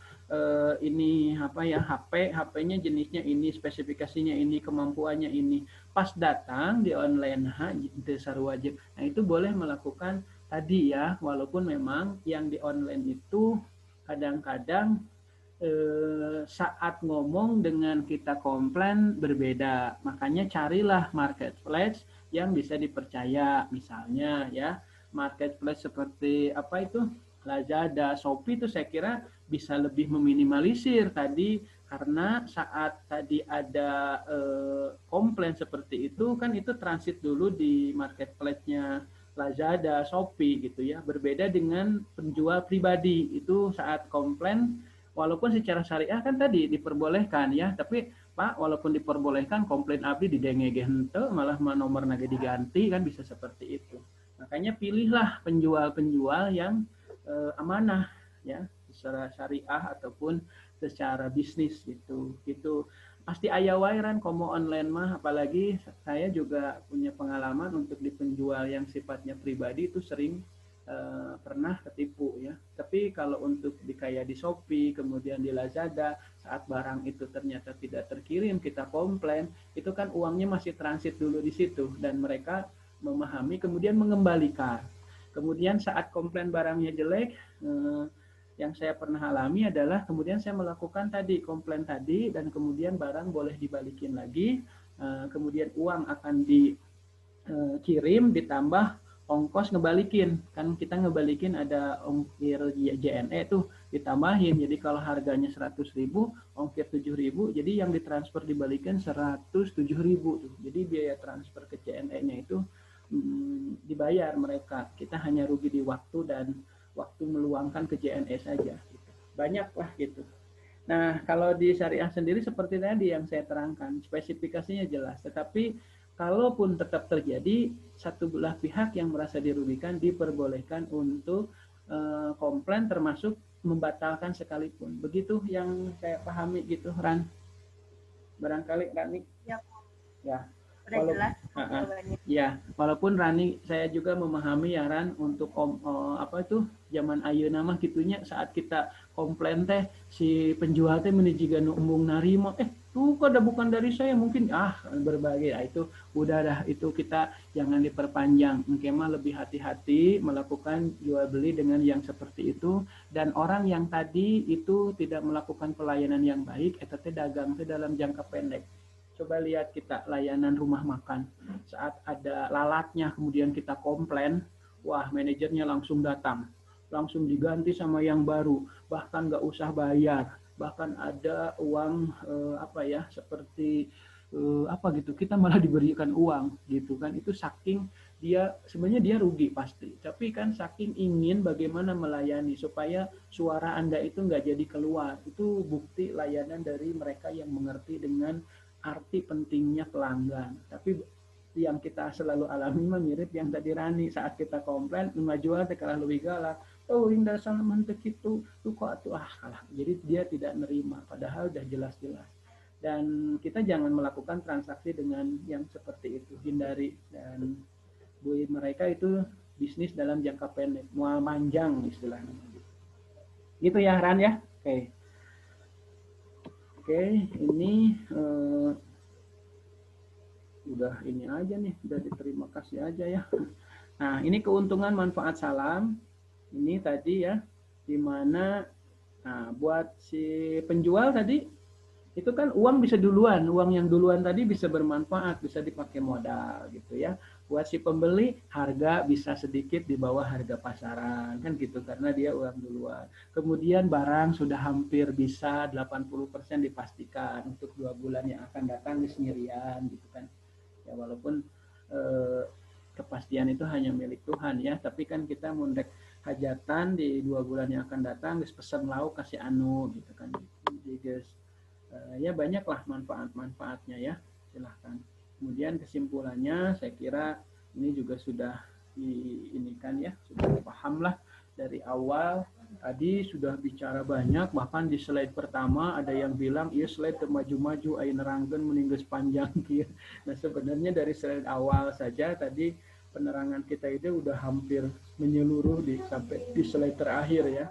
ini apa ya, HP-nya jenisnya ini, spesifikasinya ini, kemampuannya ini. Pas datang di online itu wajib. Nah, itu boleh melakukan tadi ya, walaupun memang yang di online itu kadang-kadang saat ngomong dengan kita komplain berbeda. Makanya carilah marketplace yang bisa dipercaya, misalnya ya marketplace seperti apa itu Lazada, Shopee itu saya kira bisa lebih meminimalisir tadi, karena saat tadi ada komplain seperti itu kan itu transit dulu di marketplace-nya Lazada, Shopee gitu ya. Berbeda dengan penjual pribadi, itu saat komplain walaupun secara syariah kan tadi diperbolehkan ya, tapi Pak, walaupun diperbolehkan komplain abdi didengege henteu, malah nomor nage diganti, kan bisa seperti itu. Makanya pilihlah penjual-penjual yang amanah ya, secara syariah ataupun secara bisnis gitu. Gitu. Pasti aya wae Ran komo online mah, apalagi saya juga punya pengalaman untuk di penjual yang sifatnya pribadi itu sering pernah ketipu ya. Tapi kalau untuk kayak di Shopee, kemudian di Lazada, saat barang itu ternyata tidak terkirim, kita komplain, itu kan uangnya masih transit dulu di situ, dan mereka memahami kemudian mengembalikan. Kemudian saat komplain barangnya jelek, yang saya pernah alami adalah kemudian saya melakukan tadi komplain tadi, dan kemudian barang boleh dibalikin lagi, kemudian uang akan dikirim ditambah ongkos ngebalikin, kan kita ngebalikin ada ongkir JNE tuh ditambahin, jadi kalau harganya 100.000 ongkir 7.000, jadi yang ditransfer dibalikin 107.000 tuh, jadi biaya transfer ke JNE-nya itu dibayar mereka, kita hanya rugi di waktu dan waktu meluangkan ke JNE saja gitu. Banyak lah gitu. Nah, kalau di syariah sendiri seperti tadi yang saya terangkan, spesifikasinya jelas, tetapi kalaupun tetap terjadi, satu belah pihak yang merasa dirugikan diperbolehkan untuk komplain, termasuk membatalkan sekalipun. Begitu yang saya pahami gitu, Ran. Barangkali Rani. Ya. Walaupun Rani, saya juga memahami ya Ran, untuk apa itu zaman ayeuna mah gitunya, saat kita komplain teh si penjual teh menuju embung narima, tuh kok ada bukan dari saya, mungkin berbagai. Itu udah dah, itu kita jangan diperpanjang. Mungkin mah lebih hati-hati melakukan jual beli dengan yang seperti itu, dan orang yang tadi itu tidak melakukan pelayanan yang baik, eta teh dagang teh dalam jangka pendek. Coba lihat kita layanan rumah makan, saat ada lalatnya kemudian kita komplain, wah manajernya langsung datang, langsung diganti sama yang baru, bahkan nggak usah bayar, bahkan ada uang seperti apa gitu, kita malah diberikan uang gitu kan. Itu saking dia sebenarnya dia rugi pasti, tapi kan saking ingin bagaimana melayani supaya suara Anda itu nggak jadi keluar. Itu bukti layanan dari mereka yang mengerti dengan arti pentingnya pelanggan. Tapi yang kita selalu alami mirip yang tadi Rani, saat kita komplain jual teh kalah lebih galak, hingga sana mentek itu tuh kok kalah. Jadi dia tidak nerima, padahal udah jelas-jelas. Dan kita jangan melakukan transaksi dengan yang seperti itu, hindari. Dan buat mereka itu bisnis dalam jangka pendek, mual manjang istilahnya. Gitu ya Ran ya. Oke, ini udah ini aja nih, udah diterima kasih aja ya. Nah, ini keuntungan manfaat salam. Ini tadi ya, dimana buat si penjual tadi, itu kan uang bisa duluan, uang yang duluan tadi bisa bermanfaat, bisa dipakai modal gitu ya. buat si pembeli harga bisa sedikit di bawah harga pasaran kan gitu karena dia uang duluan. Kemudian barang sudah hampir bisa 80% dipastikan untuk 2 bulan yang akan datang di sendirian gitu kan. Ya walaupun kepastian itu hanya milik Tuhan ya, tapi kan kita mundek hajatan di 2 bulan yang akan datang, guys pesan lauk kasih anu gitu kan. Jadi guys ya banyaklah manfaat-manfaatnya ya, silahkan. Kemudian kesimpulannya saya kira ini juga sudah diinikan ya, sudah paham lah dari awal. Tadi sudah bicara banyak, bahkan di slide pertama ada yang bilang iya slide maju-maju ayo nerangkeun meninggal panjang kieu. Nah sebenarnya dari slide awal saja tadi penerangan kita itu udah hampir menyeluruh sampai di slide terakhir ya.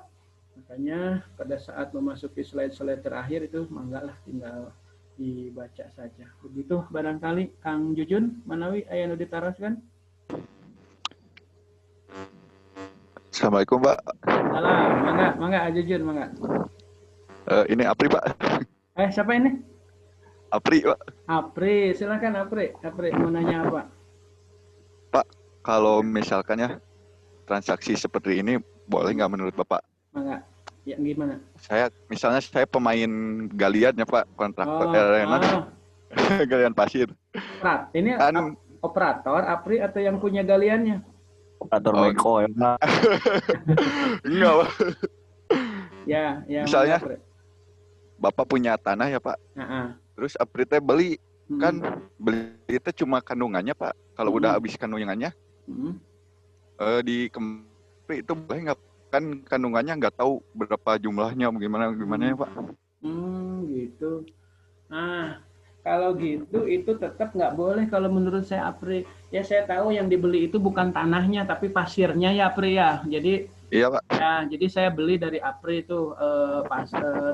Makanya pada saat memasuki slide-slide terakhir itu manggalah tinggal dibaca saja. Begitu barangkali Kang Jujun, manawi aya nu ditaroskeun? Assalamualaikum, Pak. Salam, mangga Jujun, mangga. Ini Apri, Pak. Siapa ini? Apri, Pak. Apri, silakan Apri. Apri mau nanya apa? Pak, kalau misalkan ya transaksi seperti ini boleh nggak menurut Bapak? Mangga. Ya gimana? Misalnya saya pemain galian ya Pak, kontraktor galian pasir. Ini kan operator Apri atau yang punya galiannya? Operator Beko ya Pak. Enggak Pak. Ya misalnya Bapak punya tanah ya Pak. Terus Apri teh beli kan beli itu cuma kandungannya Pak. Kalau udah habis kandungannya di Kempri itu boleh nggak? Kan kandungannya nggak tahu berapa jumlahnya gimana ya Pak. Gitu. Nah kalau gitu itu tetap nggak boleh kalau menurut saya Apri. Ya saya tahu yang dibeli itu bukan tanahnya tapi pasirnya ya Apri ya. Jadi iya Pak. Ya, jadi saya beli dari Apri itu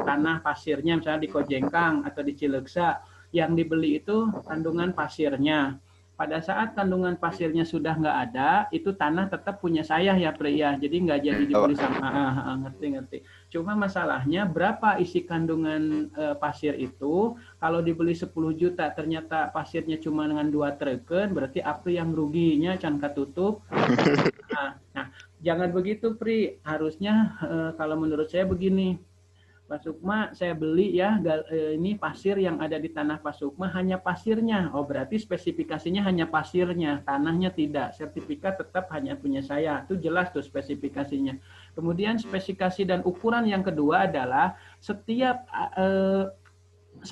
tanah pasirnya misalnya di Kojengkang atau di Cileuksa. Yang dibeli itu kandungan pasirnya. Pada saat kandungan pasirnya sudah nggak ada, itu tanah tetap punya saya ya Pri ya. Jadi nggak jadi dibeli sama ngerti. Cuma masalahnya berapa isi kandungan pasir itu? Kalau dibeli 10 juta ternyata pasirnya cuma dengan 2 treken, berarti Apri yang ruginya can katutup. Nah, jangan begitu Pri. Harusnya kalau menurut saya begini. Pak Sukma, saya beli ya ini pasir yang ada di tanah Pak Sukma hanya pasirnya. Oh berarti spesifikasinya hanya pasirnya, tanahnya tidak. Sertifikat tetap hanya punya saya. Itu jelas tuh spesifikasinya. Kemudian spesifikasi dan ukuran yang kedua adalah setiap 1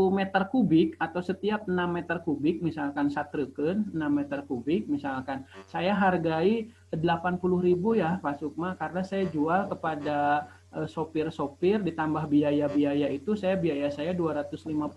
meter kubik atau setiap 6 meter kubik, misalkan satreukeun 6 meter kubik, misalkan saya hargai 80.000 ya Pak Sukma karena saya jual kepada sopir-sopir ditambah biaya-biaya itu biaya saya 250.000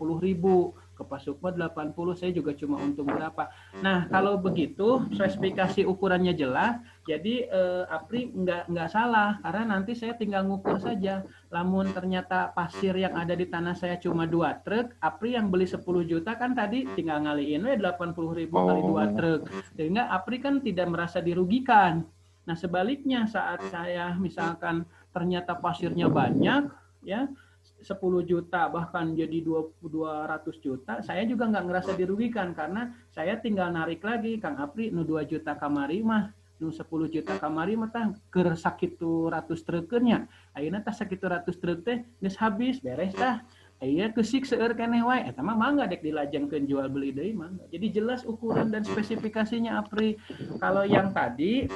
ke Pak Sukma 80 saya juga cuma untung berapa. Nah kalau begitu spesifikasi ukurannya jelas jadi Apri nggak salah karena nanti saya tinggal ngukur saja. Lamun ternyata pasir yang ada di tanah saya cuma 2 truk, Apri yang beli 10 juta kan tadi tinggal ngaliin 80.000 kali 2 truk sehingga Apri kan tidak merasa dirugikan. Nah sebaliknya saat saya misalkan ternyata pasirnya banyak ya 10 juta bahkan jadi 200 juta saya juga nggak ngerasa dirugikan karena saya tinggal narik lagi Kang Apri nu 2 juta kamari mah nu 10 juta kamari mah tah keur sakitu ratus treukeunnya ayeuna tah sakitu ratus treuk teh geus habis beres tah aya keusik seueur keneh wae eta mah mangga dek dilajengkeun jual beli deui mangga. Jadi jelas ukuran dan spesifikasinya Apri. Kalau yang tadi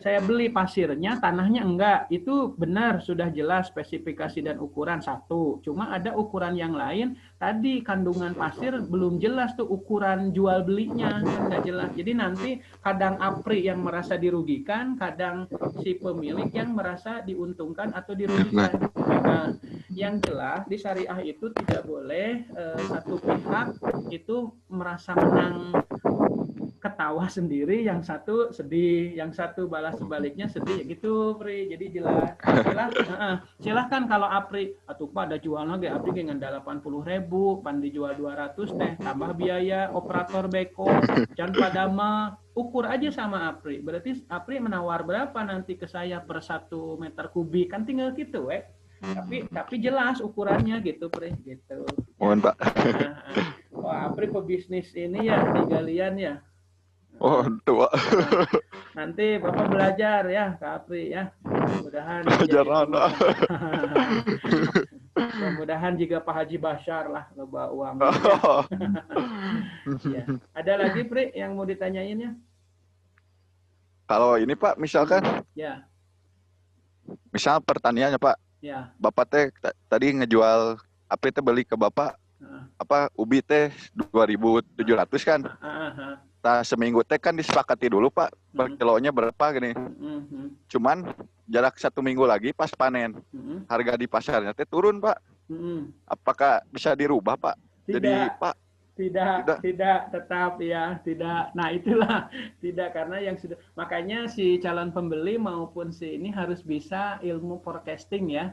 saya beli pasirnya, tanahnya enggak. Itu benar, sudah jelas spesifikasi dan ukuran satu. Cuma ada ukuran yang lain, tadi kandungan pasir belum jelas tuh ukuran jual belinya, kan enggak jelas. Jadi nanti kadang Apri yang merasa dirugikan, kadang si pemilik yang merasa diuntungkan atau dirugikan. Nah, yang jelas di syariah itu tidak boleh satu pihak itu merasa menang ketawa sendiri, yang satu sedih, yang satu balas sebaliknya sedih, gitu Pri. Jadi jelas. Silahkan kalau Apri, atuh Pak ada jual lagi, Apri dengan 80.000, pan dijual 200 teh, tambah biaya operator beko, can pada mah ukur aja sama Apri. Berarti Apri menawar berapa nanti ke saya per 1 meter kubik, kan tinggal gitu, Tapi jelas ukurannya gitu, Pri, gitu. Mohon Pak. Wah, Apri pebisnis ini ya di galian ya. Oh, tua. Nanti Bapak belajar ya, Kak Apri ya. Mudah-mudahan Belajar jadi anak. mudah-mudahan juga Pak Haji Bashar lah loba uangnya. Ya. Ada lagi Pri yang mau ditanyain ya? Kalau ini Pak, misalkan, Ya, misal pertaniannya Pak, ya. Bapak teh tadi ngejual apa teh beli ke Bapak apa ubi teh 2.700 kan? Nah, seminggu teh kan disepakati dulu Pak, per kilonya berapa gini. Cuman jarak 1 minggu lagi pas panen, harga di pasarnya teh turun Pak. Apakah bisa dirubah Pak? Jadi Pak, Tidak, tetap ya, tidak. Nah, itulah tidak, karena yang sudah, makanya si calon pembeli maupun si ini harus bisa ilmu forecasting ya,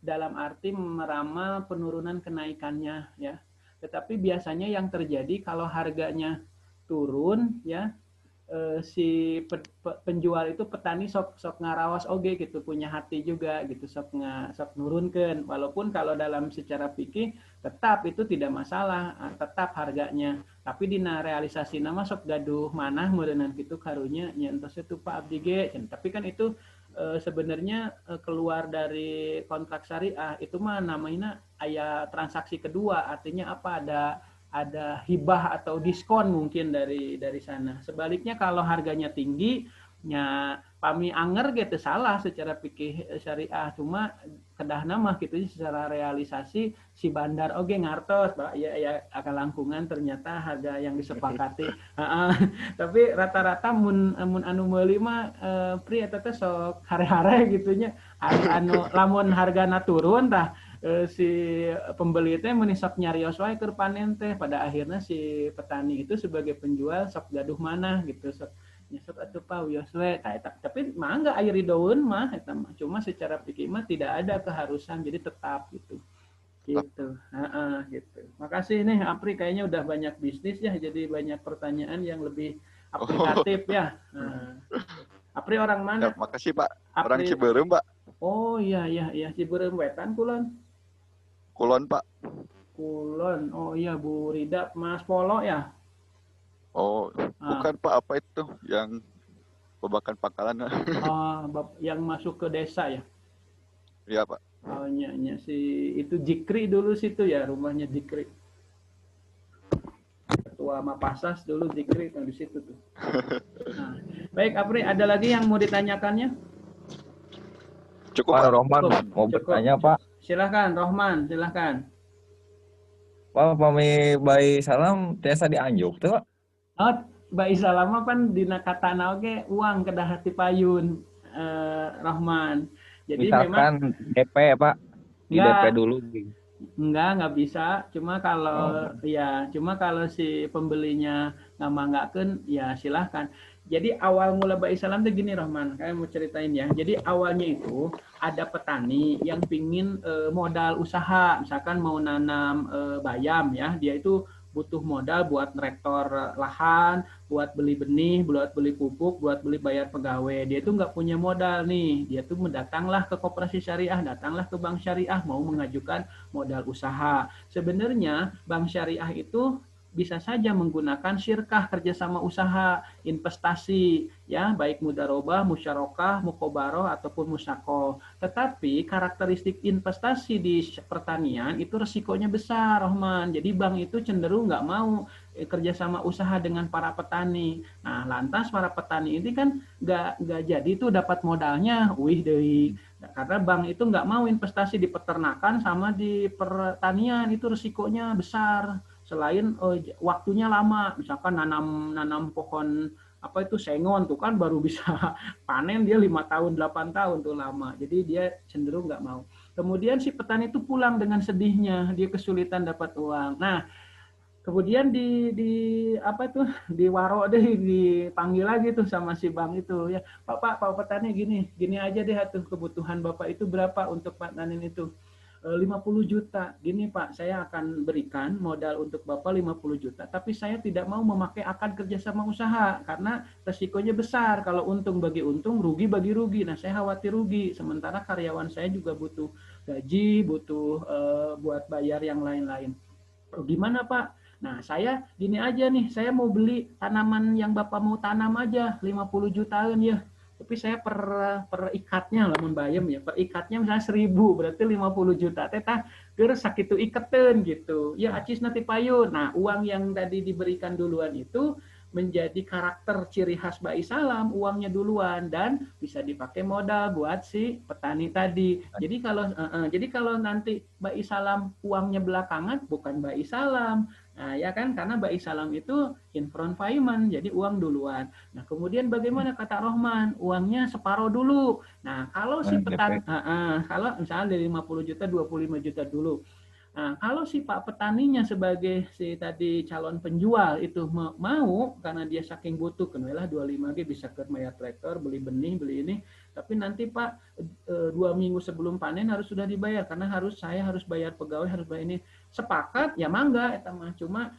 dalam arti meramal penurunan kenaikannya ya. Tetapi biasanya yang terjadi kalau harganya turun ya, si penjual itu petani sok ngarawas oge gitu, punya hati juga gitu, sok nurunkan, walaupun kalau dalam secara fikih tetap itu tidak masalah, tetap harganya, tapi dina realisasi nama sok gaduh manah meureunnan kitu karunya nya entos itu Pak abdi ge. Tapi kan itu sebenarnya keluar dari kontrak syariah itu mah namanya aya transaksi kedua, artinya apa, ada hibah atau diskon mungkin dari sana. Sebaliknya kalau harganya tinggi, nya pami anger gitu salah secara fikih syariah, cuma kedah nama gitu secara realisasi si bandar oge ngartos Pak ya akan langkungan ternyata harga yang disepakati. Tapi rata-rata mun anu meuli mah Pri eta teh sok hare-hare gitunya, anu lamun hargana turun tah si pembeli itu menisok nyarios wae keur panen teh, pada akhirnya si petani itu sebagai penjual sok gaduh manah gitu, sok nyesot atuh Pak wios we. Tapi mangga aya ridoeun mah eta mah, cuma secara fikih mah tidak ada keharusan, jadi tetap gitu. Gitu. Gitu. Makasih nih Apri, kayaknya udah banyak bisnis ya, jadi banyak pertanyaan yang lebih aplikatif ya. Apri orang mana? Ya, makasih Pak. Apri... Orang Ciberem Pak. Oh iya Ciberem Wetan Kulon. Kulon Pak. Kulon. Oh iya Bu Rida, Mas Polo ya? Oh, bukan Pak, apa itu yang Babakan Pangkalan? Yang masuk ke desa ya? Iya Pak. Oh nya si itu Jikri dulu situ ya, rumahnya Jikri. Ketua Mapasas dulu Jikri di situ tuh. Nah, baik Apri, ada lagi yang mau ditanyakannya? Cukup Pak Rohman mau bertanya Pak. Silahkan Rohman, silahkan. Pak pami bayi salam tiasa dianjuk tuh Pak. Oh, bayi salam kan dina katana oge uang kedah hati payun Rohman. Jadi misalkan memang DP Pak, di DP dulu. Enggak bisa. Cuma kalau cuma kalau si pembelinya ngamanggakeun ya silahkan. Jadi awal mula bayi salam tuh gini Rohman, kayak mau ceritain ya. Jadi awalnya itu ada petani yang pingin modal usaha, misalkan mau nanam bayam ya, dia itu butuh modal buat ngerektor lahan, buat beli benih, buat beli pupuk, buat beli bayar pegawai. Dia itu nggak punya modal nih. Dia tuh mendatanglah ke koperasi syariah, datanglah ke bank syariah, mau mengajukan modal usaha. Sebenarnya bank syariah itu bisa saja menggunakan syirkah, kerjasama usaha, investasi, ya baik mudarobah, musyarakah, mukobaroh ataupun musyakoh. Tetapi karakteristik investasi di pertanian itu resikonya besar, Rohman. Jadi bank itu cenderung nggak mau kerjasama usaha dengan para petani. Nah, lantas para petani ini kan nggak jadi tuh dapat modalnya, karena bank itu nggak mau investasi di peternakan sama di pertanian, itu resikonya besar. Selain waktunya lama, misalkan nanam pohon apa itu sengon tuh kan baru bisa panen dia 5 tahun 8 tahun tuh lama, jadi dia cenderung nggak mau. Kemudian si petani itu pulang dengan sedihnya, dia kesulitan dapat uang. Nah kemudian di waro deh, dipanggil lagi tuh sama si bank itu ya, Pak petani gini aja deh tuh, kebutuhan Bapak itu berapa untuk panen itu? 50 juta. Gini Pak, saya akan berikan modal untuk Bapak 50 juta, tapi saya tidak mau memakai akad kerjasama usaha karena resikonya besar. Kalau untung bagi untung, rugi bagi rugi. Nah, saya khawatir rugi. Sementara karyawan saya juga butuh gaji, butuh buat bayar yang lain-lain. Gimana Pak? Nah, saya gini aja nih, saya mau beli tanaman yang Bapak mau tanam aja 50 jutaan ya. Tapi saya per ikatnya lah mun bayem ya. Per ikatnya misalnya 1.000, berarti 50 juta. Teta keur sakitu iketeun gitu. Ya acis nanti payun. Nah, uang yang tadi diberikan duluan itu menjadi karakter ciri khas Ba'i Salam, uangnya duluan dan bisa dipakai modal buat si petani tadi. Jadi kalau nanti Ba'i Salam uangnya belakangan, bukan Ba'i Salam. Nah, ya kan, karena Ba'i Salam itu in front payment, jadi uang duluan. Nah, kemudian bagaimana kata Rohman? Uangnya separuh dulu. Nah, kalau si petani, kalau misalnya dari 50 juta, 25 juta dulu. Nah, kalau si Pak petaninya sebagai si tadi calon penjual itu mau karena dia saking butuh, kenalah 25G bisa ke bayar traktor, beli benih, beli ini, tapi nanti Pak 2 minggu sebelum panen harus sudah dibayar karena saya harus bayar pegawai, harus bayar ini. Sepakat ya mangga eta mah, cuma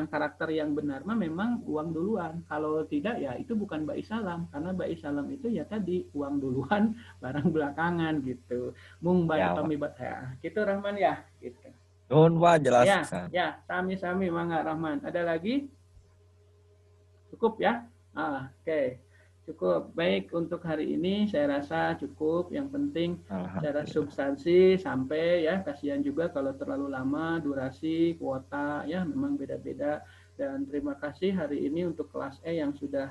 karakter yang benar mah memang uang duluan. Kalau tidak ya itu bukan Ba'i Salam, karena Ba'i Salam itu ya tadi uang duluan, barang belakangan gitu. Mung bari pamibat ya. Gitu Rahman ya, gitu. Nuhun Pak, jelas. Ya, sami-sami mangga Rahman. Ada lagi? Cukup ya? Oke. Cukup. Baik, untuk hari ini saya rasa cukup. Yang penting secara substansi sampai ya, kasihan juga kalau terlalu lama durasi, kuota ya memang beda-beda. Dan terima kasih hari ini untuk kelas E yang sudah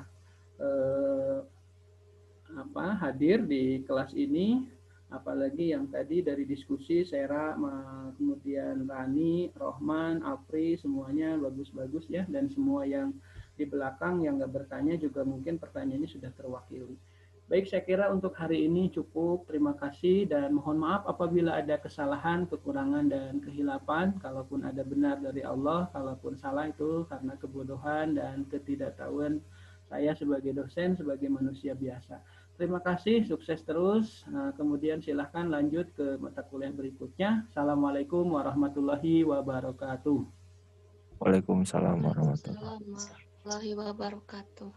hadir di kelas ini. Apalagi yang tadi dari diskusi Sera, kemudian Rani, Rohman, Apri, semuanya bagus-bagus ya, dan semua yang di belakang yang nggak bertanya juga mungkin pertanyaannya sudah terwakili. Baik, saya kira untuk hari ini cukup. Terima kasih dan mohon maaf apabila ada kesalahan, kekurangan, dan kehilapan. Kalaupun ada benar dari Allah, kalaupun salah itu karena kebodohan dan ketidaktahuan saya sebagai dosen, sebagai manusia biasa. Terima kasih, sukses terus. Kemudian silahkan lanjut ke mata kuliah berikutnya. Assalamualaikum warahmatullahi wabarakatuh. Waalaikumsalam warahmatullahi wabarakatuh.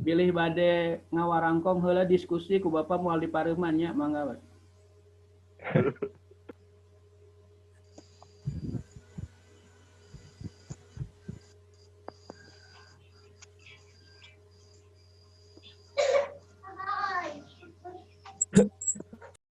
Bilih bade ngawarangkong heula diskusi ku Bapak moal dipareuman nya, mangga.